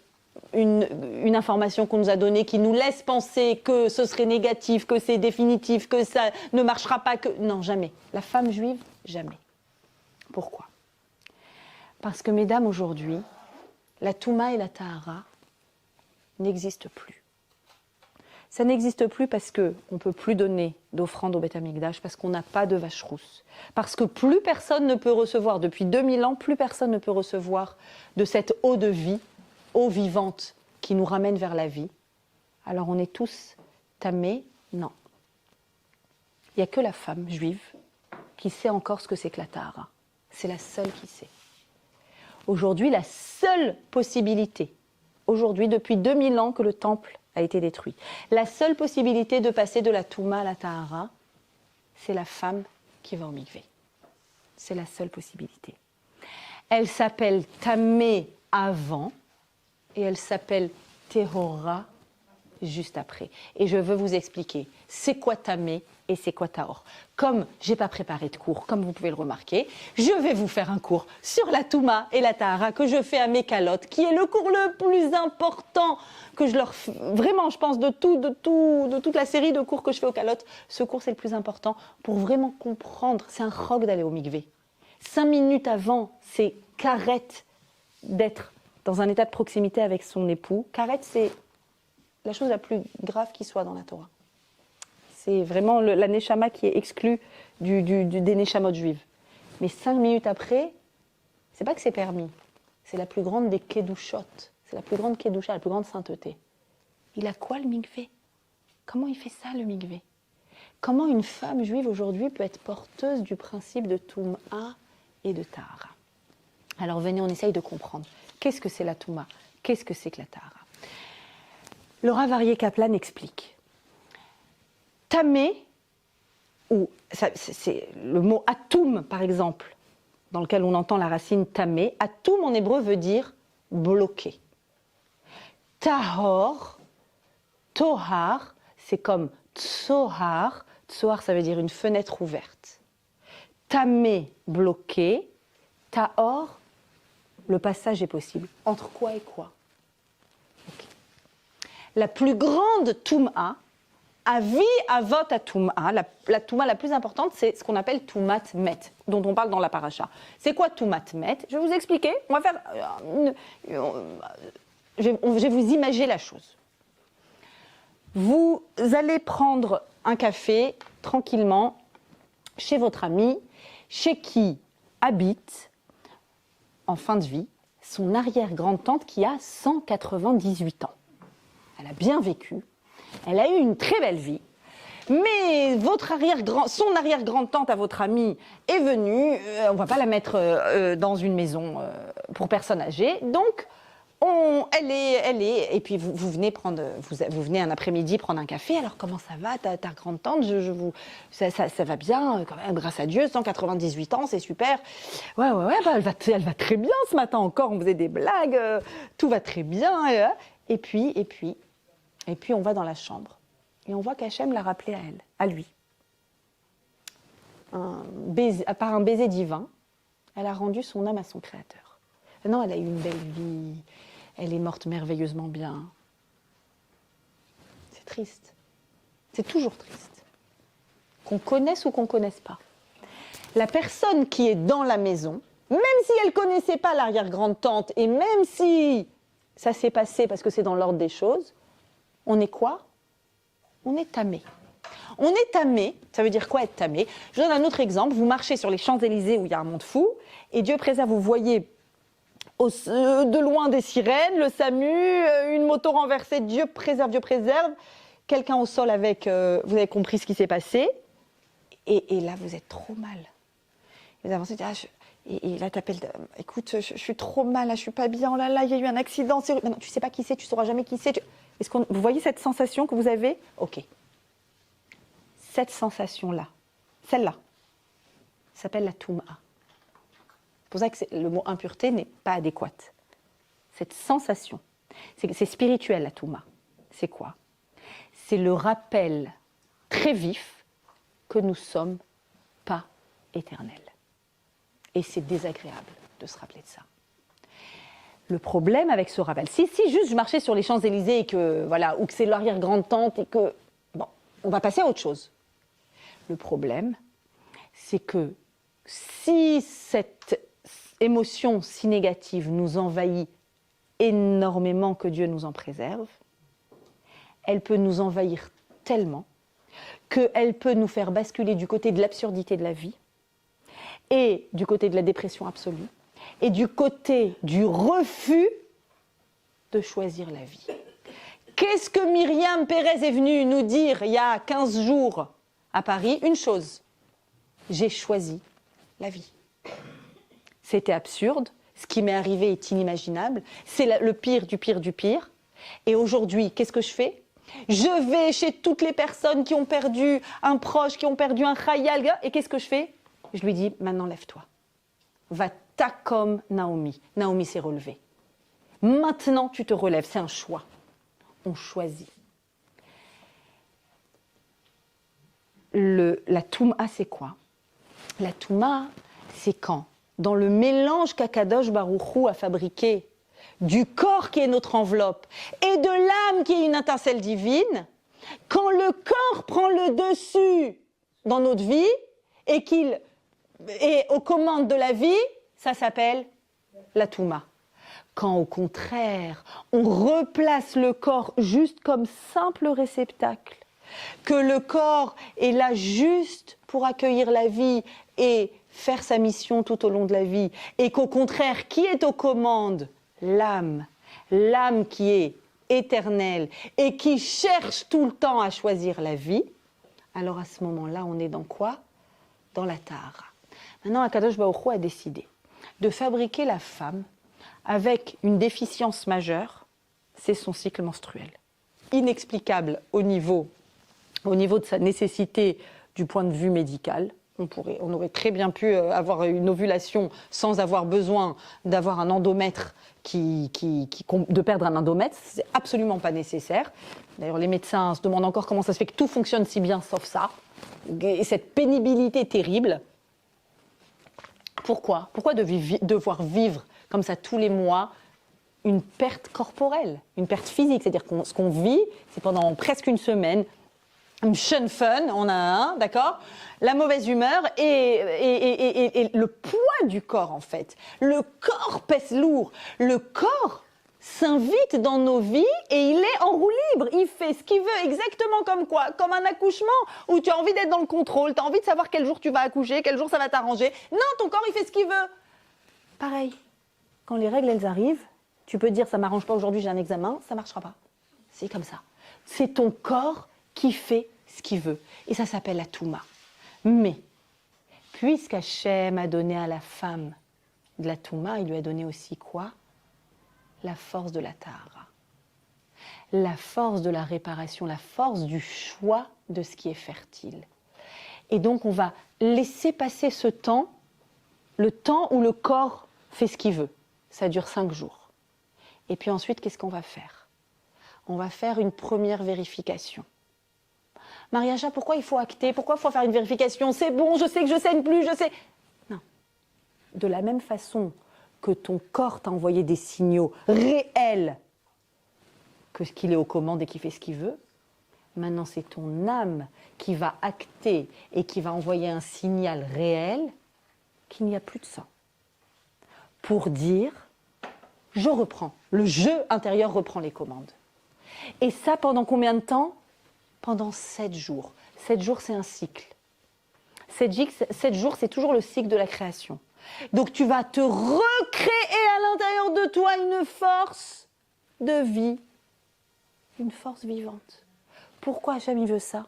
information qu'on nous a donnée qui nous laisse penser que ce serait négatif, que c'est définitif, que ça ne marchera pas, que... Non, jamais. La femme juive, jamais. Pourquoi ? Parce que, mesdames, aujourd'hui, la Touma et la Tahara n'existent plus. Ça n'existe plus parce qu'on ne peut plus donner d'offrande au Beth Amikdash, parce qu'on n'a pas de vache rousse. Parce que plus personne ne peut recevoir, depuis 2000 ans, plus personne ne peut recevoir de cette eau de vie, eau vivante qui nous ramène vers la vie. Alors on est tous tamés? Non. Il n'y a que la femme juive qui sait encore ce que c'est que la Tahara. C'est la seule qui sait. Aujourd'hui, la seule possibilité, aujourd'hui, depuis 2000 ans que le temple a été détruit, la seule possibilité de passer de la Touma à la Tahara, c'est la femme qui va au mikvé. C'est la seule possibilité. Elle s'appelle Tamé avant et elle s'appelle Tehora juste après. Et je veux vous expliquer c'est quoi Tamé et c'est quoi Tahor. Comme je n'ai pas préparé de cours, comme vous pouvez le remarquer, je vais vous faire un cours sur la Touma et la Tahara que je fais à mes calottes, qui est le cours le plus important que je leur fais. Vraiment, je pense de toute la série de cours que je fais aux calottes, ce cours c'est le plus important pour vraiment comprendre. C'est un roc d'aller au mikvé. 5 minutes avant, c'est carette d'être dans un état de proximité avec son époux. Carette, c'est la chose la plus grave qui soit dans la Torah. C'est vraiment la neshama qui est exclue des neshamot juives. Mais 5 minutes après, c'est pas que c'est permis. C'est la plus grande des kedushot. C'est la plus grande kedusha, la plus grande sainteté. Il a quoi le mikvé? Comment il fait ça le mikvé? Comment une femme juive aujourd'hui peut être porteuse du principe de Touma et de Tahara? Alors venez, on essaye de comprendre. Qu'est-ce que c'est la Touma? Qu'est-ce que c'est que la Tahara? Le Rav Aryeh Kaplan explique. Tamé, ou c'est le mot atum par exemple, dans lequel on entend la racine tamé. Atum en hébreu veut dire bloqué. Tahor, tohar, c'est comme tsohar. Tsohar, ça veut dire une fenêtre ouverte. Tamé, bloqué. Tahor, le passage est possible. Entre quoi et quoi? Okay. La plus grande Touma, Avi avot à Touma, la Touma la plus importante, c'est ce qu'on appelle Toumat Met, dont on parle dans la paracha. C'est quoi Toumat Met? Je vais vous expliquer. On va faire. Je vais vous imaginer la chose. Vous allez prendre un café tranquillement chez votre ami, chez qui habite, en fin de vie, son arrière-grande-tante qui a 198 ans. Elle a bien vécu. Elle a eu une très belle vie, mais son arrière-grande-tante à votre amie est venue, on ne va pas la mettre dans une maison pour personnes âgées, donc elle est, et puis vous venez un après-midi prendre un café, alors comment ça va ta grande-tante, ça va bien, quand même, grâce à Dieu, 198 ans, c'est super, ouais, bah, elle va très bien ce matin encore, on faisait des blagues, tout va très bien, et puis on va dans la chambre et on voit qu'Hachem l'a rappelé à lui. Par un baiser divin, elle a rendu son âme à son Créateur. Non, elle a eu une belle vie, elle est morte merveilleusement bien. C'est triste. C'est toujours triste. Qu'on connaisse ou qu'on ne connaisse pas. La personne qui est dans la maison, même si elle ne connaissait pas l'arrière-grande-tante et même si ça s'est passé parce que c'est dans l'ordre des choses, on est quoi? On est tamé. On est tamé, ça veut dire quoi être tamé? Je donne un autre exemple. Vous marchez sur les Champs-Élysées où il y a un monde fou, et Dieu préserve, vous voyez de loin des sirènes, le SAMU, une moto renversée, Dieu préserve, quelqu'un au sol avec, vous avez compris ce qui s'est passé, et là vous êtes trop mal. Vous avancez, et là t'appelles, écoute, je suis trop mal, là, je suis pas bien, oh là là, il y a eu un accident, non, tu sais pas qui c'est, tu sauras jamais qui c'est. Vous voyez cette sensation que vous avez? Ok. Cette sensation-là, celle-là, s'appelle la Touma. C'est pour ça que le mot impureté n'est pas adéquat. Cette sensation, c'est spirituel la Touma. C'est quoi? C'est le rappel très vif que nous ne sommes pas éternels. Et c'est désagréable de se rappeler de ça. Le problème avec ce rappel, si juste je marchais sur les Champs-Élysées et que, voilà, ou que c'est l'arrière-grand-tante et que, bon, on va passer à autre chose. Le problème, c'est que si cette émotion si négative nous envahit énormément, que Dieu nous en préserve, elle peut nous envahir tellement qu'elle peut nous faire basculer du côté de l'absurdité de la vie et du côté de la dépression absolue et du côté du refus de choisir la vie. Qu'est-ce que Myriam Pérez est venue nous dire il y a 15 jours à Paris? Une chose, j'ai choisi la vie. C'était absurde, ce qui m'est arrivé est inimaginable, c'est le pire du pire du pire. Et aujourd'hui, qu'est-ce que je fais? Je vais chez toutes les personnes qui ont perdu un proche, qui ont perdu un chayal, et qu'est-ce que je fais? Je lui dis, maintenant lève-toi. Va-t'en comme Naomi. Naomi s'est relevée. Maintenant tu te relèves, c'est un choix. On choisit. La Touma, c'est quoi? La Touma, c'est quand, dans le mélange qu'Akadosh Baruch Hu a fabriqué du corps qui est notre enveloppe et de l'âme qui est une étincelle divine, quand le corps prend le dessus dans notre vie et qu'il est aux commandes de la vie, ça s'appelle la Touma. Quand au contraire, on replace le corps juste comme simple réceptacle, que le corps est là juste pour accueillir la vie et faire sa mission tout au long de la vie, et qu'au contraire, qui est aux commandes? L'âme. L'âme qui est éternelle et qui cherche tout le temps à choisir la vie, alors à ce moment-là, on est dans quoi? Dans la Tahara. Maintenant, Akadosh Baruch Hu a décidé de fabriquer la femme avec une déficience majeure, c'est son cycle menstruel. Inexplicable au niveau de sa nécessité du point de vue médical. On aurait très bien pu avoir une ovulation sans avoir besoin d'avoir un endomètre, de perdre un endomètre. C'est absolument pas nécessaire. D'ailleurs, les médecins se demandent encore comment ça se fait que tout fonctionne si bien, sauf ça. Et cette pénibilité terrible. Pourquoi devoir vivre comme ça tous les mois une perte corporelle, une perte physique? C'est-à-dire que ce qu'on vit, c'est pendant presque une semaine, une chaîne fun, on a un, d'accord? La mauvaise humeur et le poids du corps, en fait. Le corps pèse lourd. Le corps s'invite dans nos vies et il est en roue libre. Il fait ce qu'il veut, exactement comme quoi? Comme un accouchement où tu as envie d'être dans le contrôle, tu as envie de savoir quel jour tu vas accoucher, quel jour ça va t'arranger. Non, ton corps, il fait ce qu'il veut. Pareil, quand les règles, elles arrivent, tu peux dire, ça ne m'arrange pas aujourd'hui, j'ai un examen, ça ne marchera pas. C'est comme ça. C'est ton corps qui fait ce qu'il veut. Et ça s'appelle la Touma. Mais, puisqu'Hachem a donné à la femme de la Touma, il lui a donné aussi quoi? La force de la Tahara. La force de la réparation, la force du choix de ce qui est fertile. Et donc on va laisser passer ce temps, le temps où le corps fait ce qu'il veut. Ça dure 5 jours. Et puis ensuite, qu'est-ce qu'on va faire? On va faire une première vérification. Mariacha, pourquoi il faut acter? Pourquoi il faut faire une vérification? C'est bon, je sais que je saigne plus, je sais. Non. De la même façon que ton corps t'a envoyé des signaux réels qu'il est aux commandes et qu'il fait ce qu'il veut, maintenant c'est ton âme qui va acter et qui va envoyer un signal réel qu'il n'y a plus de sang. Pour dire, je reprends. Le jeu intérieur reprend les commandes. Et ça pendant combien de temps? Pendant 7 jours. 7 jours, c'est un cycle. 7 jours, c'est toujours le cycle de la création. Donc tu vas te recréer à l'intérieur de toi une force de vie, une force vivante. Pourquoi Hachem il veut ça?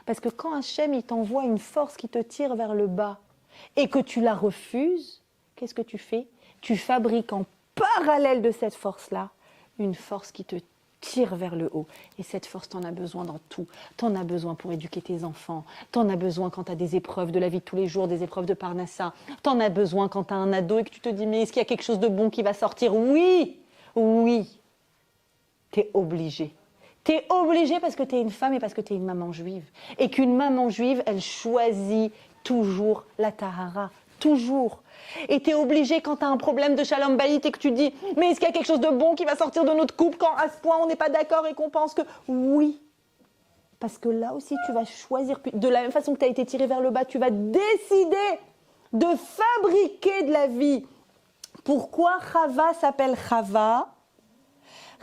Parce que quand Hachem il t'envoie une force qui te tire vers le bas et que tu la refuses, qu'est-ce que tu fais? Tu fabriques en parallèle de cette force-là une force qui te tire vers le haut. Et cette force, t'en as besoin dans tout. T'en as besoin pour éduquer tes enfants. T'en as besoin quand t'as des épreuves de la vie de tous les jours, des épreuves de Parnassa. T'en as besoin quand t'as un ado et que tu te dis, mais est-ce qu'il y a quelque chose de bon qui va sortir? Oui, oui. T'es obligé. T'es obligé parce que t'es une femme et parce que t'es une maman juive. Et qu'une maman juive, elle choisit toujours la tahara. Toujours. Et t'es obligé quand t'as un problème de shalom bayit et que tu te dis « Mais est-ce qu'il y a quelque chose de bon qui va sortir de notre couple quand à ce point on n'est pas d'accord et qu'on pense que… » Oui. Parce que là aussi tu vas choisir, de la même façon que tu as été tiré vers le bas, tu vas décider de fabriquer de la vie. Pourquoi Chava s'appelle Chava?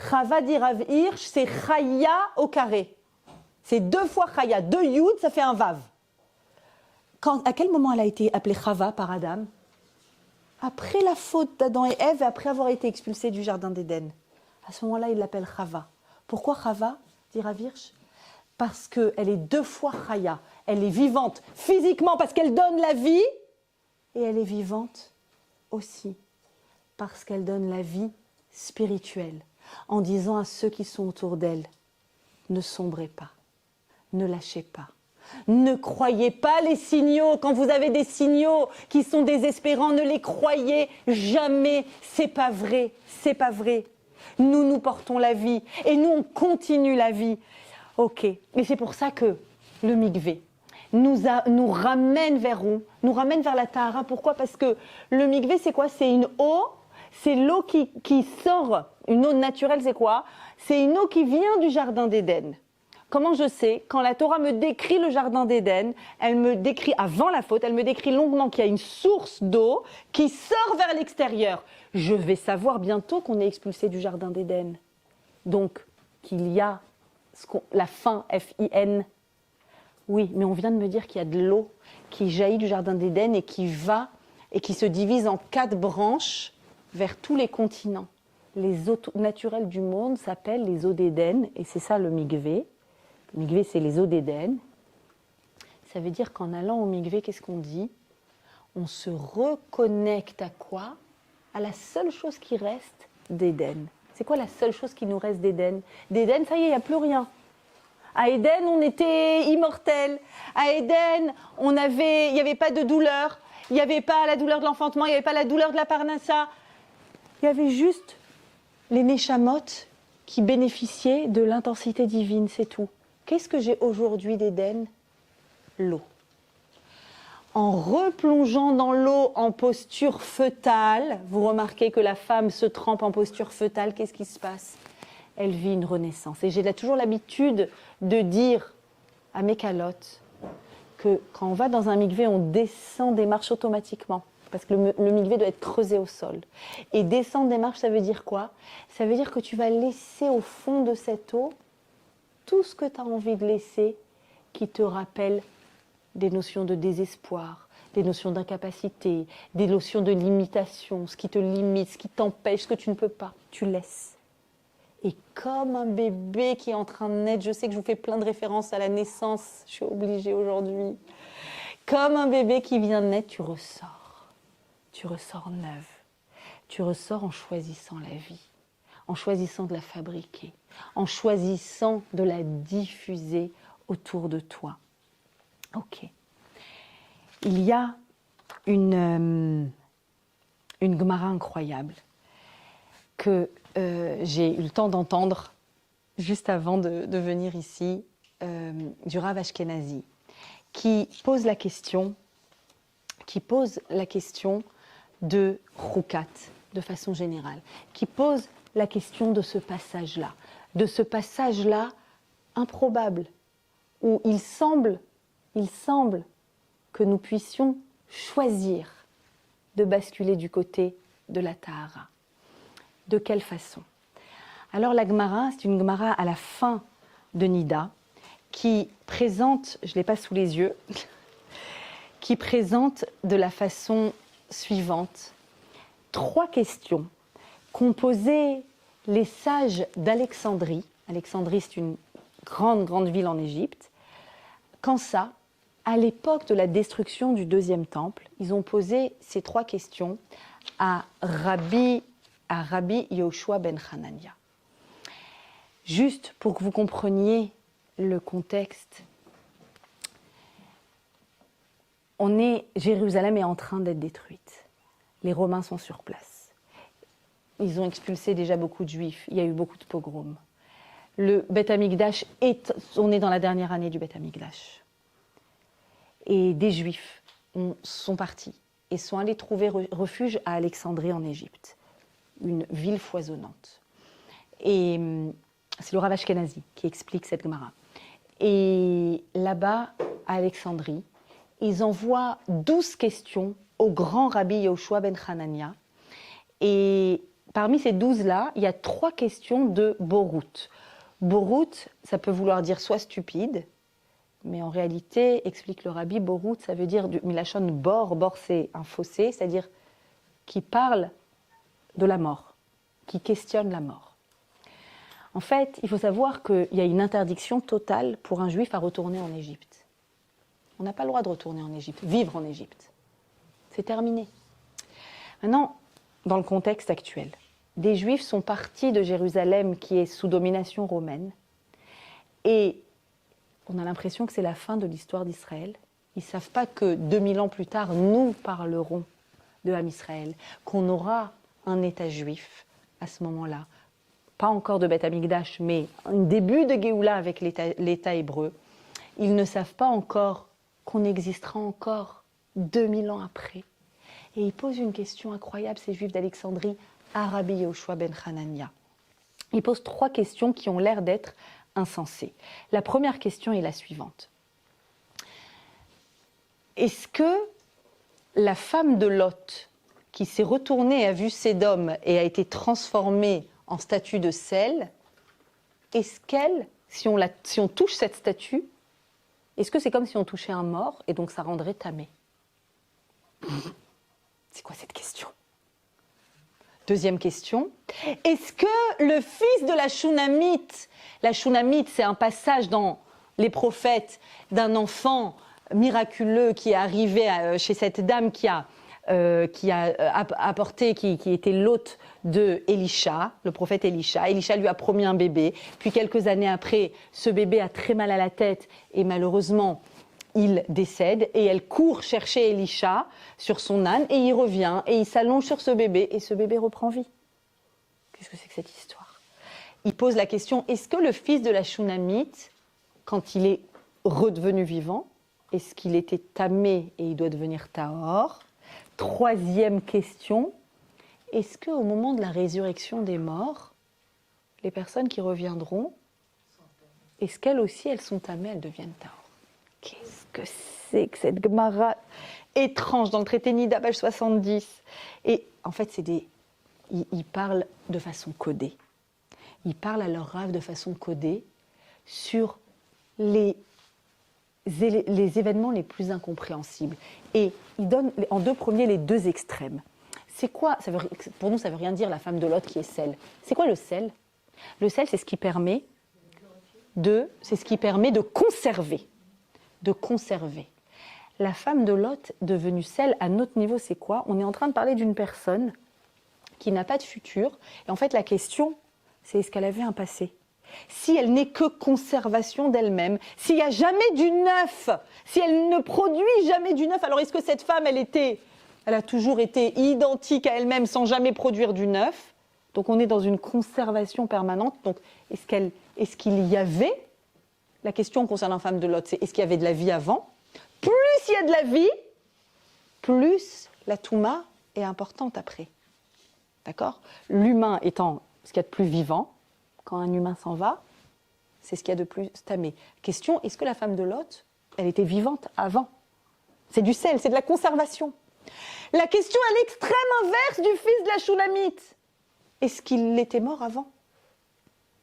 Chava dit Rav Hirsch, c'est Chaya au carré. C'est 2 fois Chaya, 2 Yud, ça fait un Vav. À quel moment elle a été appelée Chava par Adam? Après la faute d'Adam et Ève et après avoir été expulsée du jardin d'Éden. À ce moment-là, il l'appelle Chava. Pourquoi Chava, dit Rav Hirsch? Parce qu'elle est 2 fois Chaya. Elle est vivante physiquement parce qu'elle donne la vie et elle est vivante aussi parce qu'elle donne la vie spirituelle en disant à ceux qui sont autour d'elle, ne sombrez pas, ne lâchez pas. Ne croyez pas les signaux. Quand vous avez des signaux qui sont désespérants, ne les croyez jamais. C'est pas vrai. C'est pas vrai. Nous, nous portons la vie et nous, on continue la vie. Ok. Et c'est pour ça que le mikvé nous ramène vers où? Nous ramène vers la tahara. Pourquoi? Parce que le mikvé, c'est quoi? C'est une eau. C'est l'eau qui sort. Une eau naturelle, c'est quoi? C'est une eau qui vient du jardin d'Éden. Comment je sais? Quand la Torah me décrit le jardin d'Éden, elle me décrit, avant la faute, elle me décrit longuement qu'il y a une source d'eau qui sort vers l'extérieur. Je vais savoir bientôt qu'on est expulsé du jardin d'Éden. Donc, qu'il y a la fin, F-I-N. Oui, mais on vient de me dire qu'il y a de l'eau qui jaillit du jardin d'Éden et qui va et qui se divise en 4 branches vers tous les continents. Les eaux naturelles du monde s'appellent les eaux d'Éden et c'est ça le mikvé. Le mikvé, c'est les eaux d'Éden. Ça veut dire qu'en allant au mikvé, qu'est-ce qu'on dit? On se reconnecte à quoi? À la seule chose qui reste d'Éden. C'est quoi la seule chose qui nous reste d'Éden? D'Éden, ça y est, il n'y a plus rien. À Éden, on était immortels. À Éden, il n'y avait pas de douleur. Il n'y avait pas la douleur de l'enfantement, il n'y avait pas la douleur de la parnassa. Il y avait juste les neshamot qui bénéficiaient de l'intensité divine, c'est tout. Qu'est-ce que j'ai aujourd'hui d'Éden? L'eau. En replongeant dans l'eau en posture fœtale, vous remarquez que la femme se trempe en posture fœtale, qu'est-ce qui se passe? Elle vit une renaissance. Et j'ai toujours l'habitude de dire à mes calottes que quand on va dans un mikvé, on descend des marches automatiquement. Parce que le mikvé doit être creusé au sol. Et descendre des marches, ça veut dire quoi? Ça veut dire que tu vas laisser au fond de cette eau tout ce que tu as envie de laisser qui te rappelle des notions de désespoir, des notions d'incapacité, des notions de limitation, ce qui te limite, ce qui t'empêche, ce que tu ne peux pas, tu laisses. Et comme un bébé qui est en train de naître, je sais que je vous fais plein de références à la naissance, je suis obligée aujourd'hui. Comme un bébé qui vient de naître, tu ressors neuve, tu ressors en choisissant la vie, en choisissant de la fabriquer, en choisissant de la diffuser autour de toi. Ok. Il y a une Gemara incroyable que j'ai eu le temps d'entendre juste avant de venir ici, du Rav Ashkenazi, qui pose la question de Roukat, de façon générale, qui pose la question de ce passage-là improbable, où il semble que nous puissions choisir de basculer du côté de la Tahara. De quelle façon? Alors la Gemara, c'est une Gemara à la fin de Nida, qui présente, je ne l'ai pas sous les yeux, qui présente de la façon suivante 3 questions qu'ont posées les sages d'Alexandrie. Alexandrie, c'est une grande ville en Égypte. Quand ça, à l'époque de la destruction du 2e temple, ils ont posé ces 3 questions à Rabbi Yehoshua ben Hanania. Juste pour que vous compreniez le contexte, Jérusalem est en train d'être détruite. Les Romains sont sur place. Ils ont expulsé déjà beaucoup de Juifs. Il y a eu beaucoup de pogroms. Le Beth Amikdash on est dans la dernière année du Beth Amikdash. Et des Juifs sont partis et sont allés trouver refuge à Alexandrie en Égypte, une ville foisonnante. Et c'est le Rav Ashkenazi qui explique cette Gemara. Et là-bas, à Alexandrie, ils envoient 12 questions au grand rabbi Yehoshua ben Hanania. Et parmi ces 12-là, il y a 3 questions de Borut. Borut, ça peut vouloir dire soit stupide, mais en réalité, explique le rabbi, Borut, ça veut dire du milachon bor. Bor, c'est un fossé, c'est-à-dire qui parle de la mort, qui questionne la mort. En fait, il faut savoir qu'il y a une interdiction totale pour un juif à retourner en Égypte. On n'a pas le droit de retourner en Égypte, vivre en Égypte. C'est terminé. Maintenant, dans le contexte actuel, des juifs sont partis de Jérusalem qui est sous domination romaine et on a l'impression que c'est la fin de l'histoire d'Israël. Ils ne savent pas que 2000 ans plus tard, nous parlerons de Ham Israël, qu'on aura un État juif à ce moment-là. Pas encore de Beth Amikdash, mais un début de Géoula avec l'État hébreu. Ils ne savent pas encore qu'on existera encore 2000 ans après. Et ils posent une question incroyable, ces Juifs d'Alexandrie, à Rabbi Yehoshua ben Hanania. Ils posent 3 questions qui ont l'air d'être insensées. La première question est la suivante. Est-ce que la femme de Lot, qui s'est retournée et a vu Sédom et a été transformée en statue de sel, est-ce qu'elle, si on touche cette statue, est-ce que c'est comme si on touchait un mort et donc ça rendrait tamé? C'est quoi cette question? Deuxième question, est-ce que le fils de la Shunamite c'est un passage dans les prophètes d'un enfant miraculeux qui est arrivé chez cette dame qui a apporté, qui était l'hôte de Élisha, le prophète Élisha. Élisha lui a promis un bébé, puis quelques années après, ce bébé a très mal à la tête et malheureusement, il décède et elle court chercher Élisha sur son âne et il revient et il s'allonge sur ce bébé et ce bébé reprend vie. Qu'est-ce que c'est que cette histoire? Il pose la question, est-ce que le fils de la Shunamite, quand il est redevenu vivant, est-ce qu'il était tamé et il doit devenir tahor? Troisième question, est-ce qu'au moment de la résurrection des morts, les personnes qui reviendront, est-ce qu'elles aussi, elles sont tamées, elles deviennent tahor? Qu'est-ce que c'est que cette Gemara étrange dans le traité Nida, page 70? Et en fait, ils parlent de façon codée. Ils parlent à leur rave de façon codée sur les événements les plus incompréhensibles. Et ils donnent en 2 premiers les 2 extrêmes. C'est quoi pour nous, ça ne veut rien dire la femme de Lot qui est sel. C'est quoi le sel? Le sel, c'est ce qui permet de conserver. De conserver. La femme de Lot devenue sel, à notre niveau, c'est quoi? On est en train de parler d'une personne qui n'a pas de futur. Et en fait, la question, c'est est-ce qu'elle avait un passé? Si elle n'est que conservation d'elle-même, s'il n'y a jamais du neuf, si elle ne produit jamais du neuf, alors est-ce que cette femme, elle a toujours été identique à elle-même sans jamais produire du neuf? Donc on est dans une conservation permanente. Donc est-ce qu'il y avait, la question concernant la femme de Lot, c'est est-ce qu'il y avait de la vie avant? Plus il y a de la vie, plus la Touma est importante après. D'accord? L'humain étant ce qu'il y a de plus vivant, quand un humain s'en va, c'est ce qu'il y a de plus tamé. Question, est-ce que la femme de Lot, elle était vivante avant? C'est du sel, c'est de la conservation. La question à l'extrême inverse du fils de la Shunamite. Est-ce qu'il était mort avant?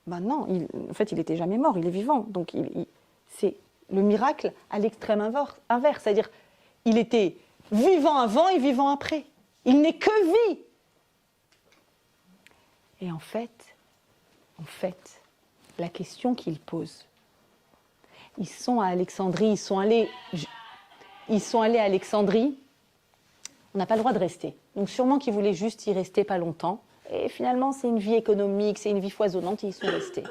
Ben non, en fait, il n'était jamais mort, il est vivant. Donc, c'est le miracle à l'extrême inverse. C'est-à-dire, il était vivant avant et vivant après. Il n'est que vie. Et en fait, la question qu'il pose, ils sont à Alexandrie, ils sont allés à Alexandrie, on n'a pas le droit de rester. Donc sûrement qu'ils voulaient juste y rester pas longtemps, Et finalement, c'est une vie économique, c'est une vie foisonnante, et ils sont restés.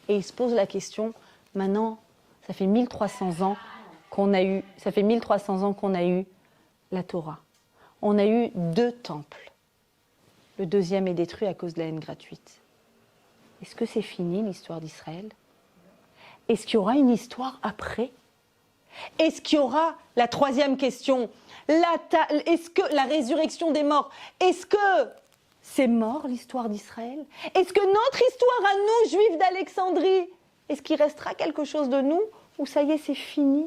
Et ils se posent la question, maintenant, ça fait 1300 ans qu'on a eu la Torah. On a eu 2 temples. Le deuxième est détruit à cause de la haine gratuite. Est-ce que c'est fini l'histoire d'Israël? Est-ce qu'il y aura une histoire après? Est-ce qu'il y aura la troisième question? Est-ce que la résurrection des morts, est-ce que c'est mort l'histoire d'Israël? Est-ce que notre histoire à nous, Juifs d'Alexandrie, est-ce qu'il restera quelque chose de nous? Ou ça y est, c'est fini?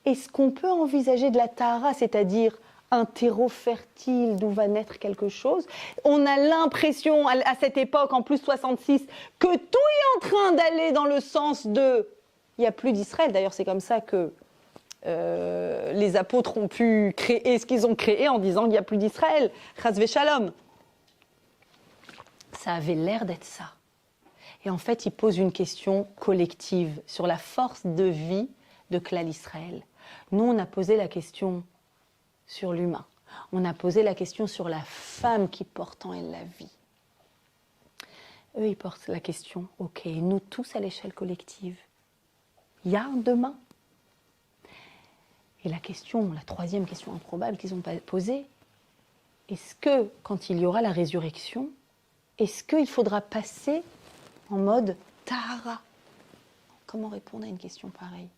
Est-ce qu'on peut envisager de la Tahara, c'est-à-dire un terreau fertile d'où va naître quelque chose? On a l'impression, à cette époque, en plus 66, que tout est en train d'aller dans le sens de... Il n'y a plus d'Israël. D'ailleurs, c'est comme ça que les apôtres ont pu créer ce qu'ils ont créé en disant qu'il n'y a plus d'Israël. Chas v'shalom. Ça avait l'air d'être ça. Et en fait, ils posent une question collective sur la force de vie de Klal Israël. Nous, on a posé la question sur l'humain. On a posé la question sur la femme qui porte en elle la vie. Eux, ils portent la question, ok, nous tous à l'échelle collective, il y a un demain. Et la troisième question improbable qu'ils ont posée, est-ce que, quand il y aura la résurrection, est-ce qu'il faudra passer en mode Tahara? Comment répondre à une question pareille?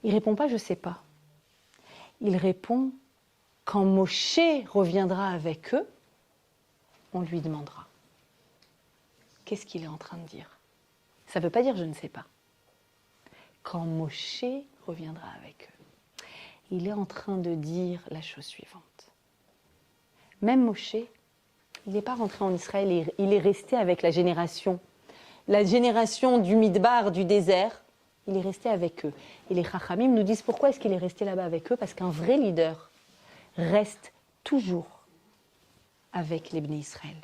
Il ne répond pas, je ne sais pas. Il répond, quand Moshe reviendra avec eux, on lui demandera. Qu'est-ce qu'il est en train de dire? Ça ne veut pas dire je ne sais pas. Quand Moshe reviendra avec eux, il est en train de dire la chose suivante. Même Moshe, il n'est pas rentré en Israël, il est resté avec la génération du Midbar, du désert, il est resté avec eux. Et les Chachamim nous disent pourquoi est-ce qu'il est resté là-bas avec eux? Parce qu'un vrai leader reste toujours avec les Bnei Israël.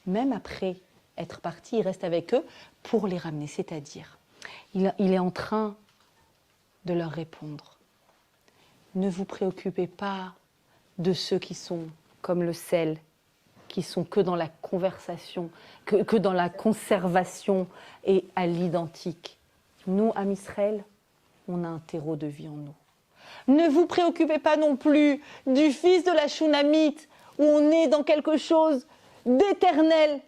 Même après être parti, il reste avec eux pour les ramener. C'est-à-dire, il est en train de leur répondre. Ne vous préoccupez pas de ceux qui sont comme le sel, qui sont que dans la conversation, que dans la conservation et à l'identique. Nous, Am Israël, on a un terreau de vie en nous. Ne vous préoccupez pas non plus du fils de la Shunamite, où on est dans quelque chose d'éternel.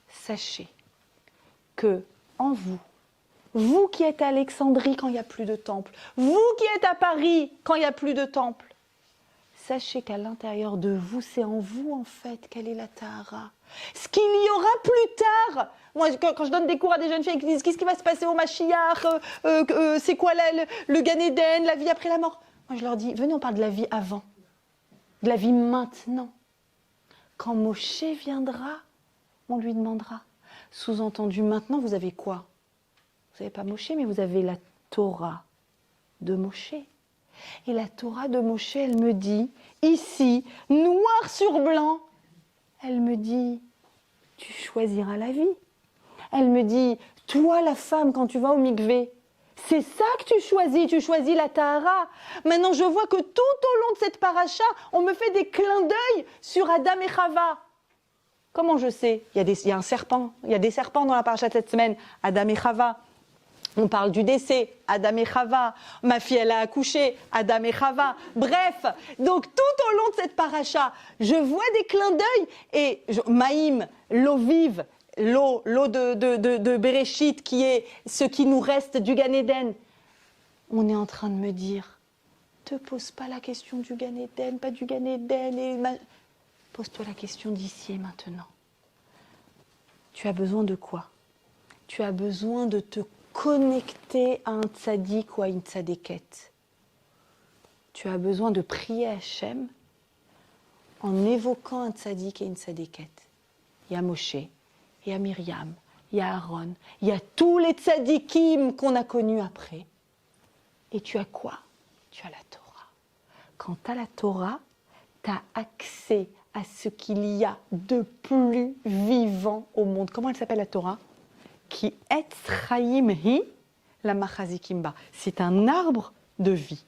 Sachez que en vous, vous qui êtes à Alexandrie quand il n'y a plus de temple, vous qui êtes à Paris quand il n'y a plus de temple, sachez qu'à l'intérieur de vous, c'est en vous en fait quelle est la Tahara. Ce qu'il y aura plus tard. Moi, quand je donne des cours à des jeunes filles qui disent qu'est-ce qui va se passer au Mashiach, c'est quoi le Gan Eden, la vie après la mort. Moi, je leur dis, venez, on parle de la vie avant, de la vie maintenant. Quand Moshe viendra, on lui demandera. Sous-entendu, maintenant, vous avez quoi? Vous n'avez pas Moshe, mais vous avez la Torah de Moshe. Et la Torah de Moshe, elle me dit, ici, noir sur blanc, elle me dit, tu choisiras la vie. Elle me dit, toi la femme, quand tu vas au mikvé, c'est ça que tu choisis la Tahara. Maintenant, je vois que tout au long de cette paracha, on me fait des clins d'œil sur Adam et Chava. Comment je sais? Il y a un serpent, il y a des serpents dans la paracha de cette semaine, Adam et Chava. On parle du décès, Adam et Chava. Ma fille, elle a accouché, Adam et Chava. Bref, donc tout au long de cette paracha, je vois des clins d'œil et Maïm, l'eau vive, l'eau de Bereshit, qui est ce qui nous reste du Gan Eden. On est en train de me dire, te pose pas la question du Gan Eden, pas du Gan Eden. Pose-toi la question d'ici et maintenant. Tu as besoin de quoi? Tu as besoin de te connecter à un tzaddik ou à une tzadékette. Tu as besoin de prier à Hachem en évoquant un tzaddik et une tzadékette. Il y a Moshe, il y a Myriam, il y a Aaron, il y a tous les tzaddikim qu'on a connus après. Et tu as quoi? Tu as la Torah. Quand tu as la Torah, tu as accès à ce qu'il y a de plus vivant au monde. Comment elle s'appelle la Torah? Qui Etz Chaim hi la Machazikimba. C'est un arbre de vie.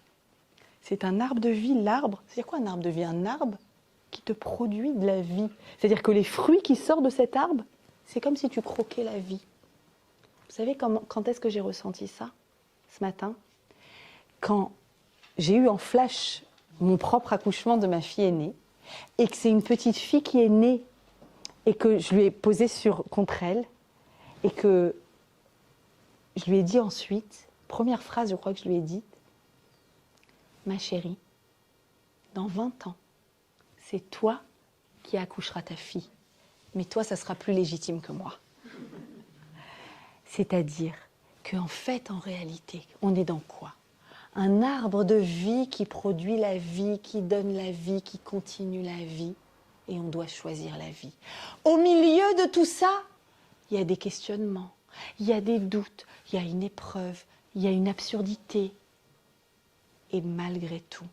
C'est un arbre de vie, l'arbre. C'est quoi un arbre de vie? Un arbre, qui te produit de la vie. C'est-à-dire que les fruits qui sortent de cet arbre, c'est comme si tu croquais la vie. Vous savez quand est-ce que j'ai ressenti ça, ce matin? Quand j'ai eu en flash mon propre accouchement de ma fille aînée, et que c'est une petite fille qui est née, et que je lui ai posé contre elle, et que je lui ai dit ensuite, première phrase je crois que je lui ai dit, ma chérie, dans 20 ans, c'est toi qui accoucheras ta fille, mais toi ça sera plus légitime que moi. C'est-à-dire qu'en fait, en réalité, on est dans quoi? Un arbre de vie qui produit la vie, qui donne la vie, qui continue la vie. Et on doit choisir la vie. Au milieu de tout ça, il y a des questionnements, il y a des doutes, il y a une épreuve, il y a une absurdité. Et malgré tout,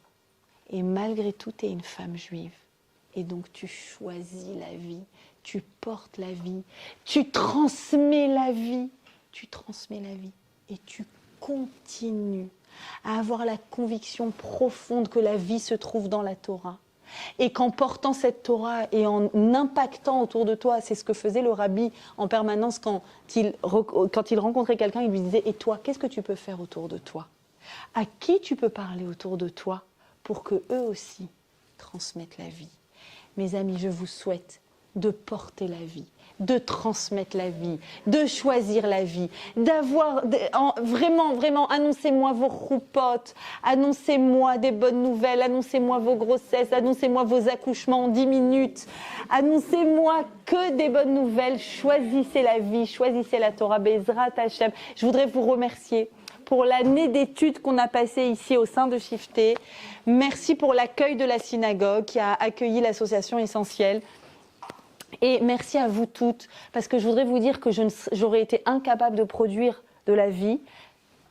tu es une femme juive. Et donc tu choisis la vie, tu portes la vie, tu transmets la vie. Tu transmets la vie et tu continues à avoir la conviction profonde que la vie se trouve dans la Torah. Et qu'en portant cette Torah et en impactant autour de toi, c'est ce que faisait le rabbi en permanence quand il rencontrait quelqu'un, il lui disait « Et toi, qu'est-ce que tu peux faire autour de toi? À qui tu peux parler autour de toi pour qu'eux aussi transmettent la vie ?» Mes amis, je vous souhaite de porter la vie, de transmettre la vie, de choisir la vie, vraiment, annoncez-moi vos roupotes, annoncez-moi des bonnes nouvelles, annoncez-moi vos grossesses, annoncez-moi vos accouchements en 10 minutes, annoncez-moi que des bonnes nouvelles, choisissez la vie, choisissez la Torah, Bezrat Hashem. Je voudrais vous remercier pour l'année d'études qu'on a passée ici au sein de Shifté. Merci pour l'accueil de la synagogue qui a accueilli l'association Essentielle. Et merci à vous toutes, parce que je voudrais vous dire que j'aurais été incapable de produire de la vie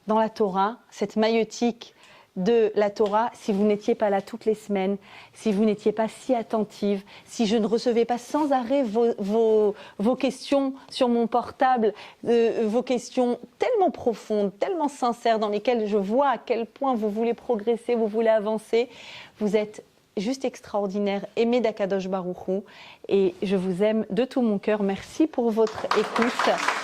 dans la Torah, cette maïeutique de la Torah, si vous n'étiez pas là toutes les semaines, si vous n'étiez pas si attentive, si je ne recevais pas sans arrêt vos questions sur mon portable, vos questions tellement profondes, tellement sincères, dans lesquelles je vois à quel point vous voulez progresser, vous voulez avancer. Vous êtes juste extraordinaire, aimé d'Akadosh Baruch Hu, et je vous aime de tout mon cœur. Merci pour votre écoute.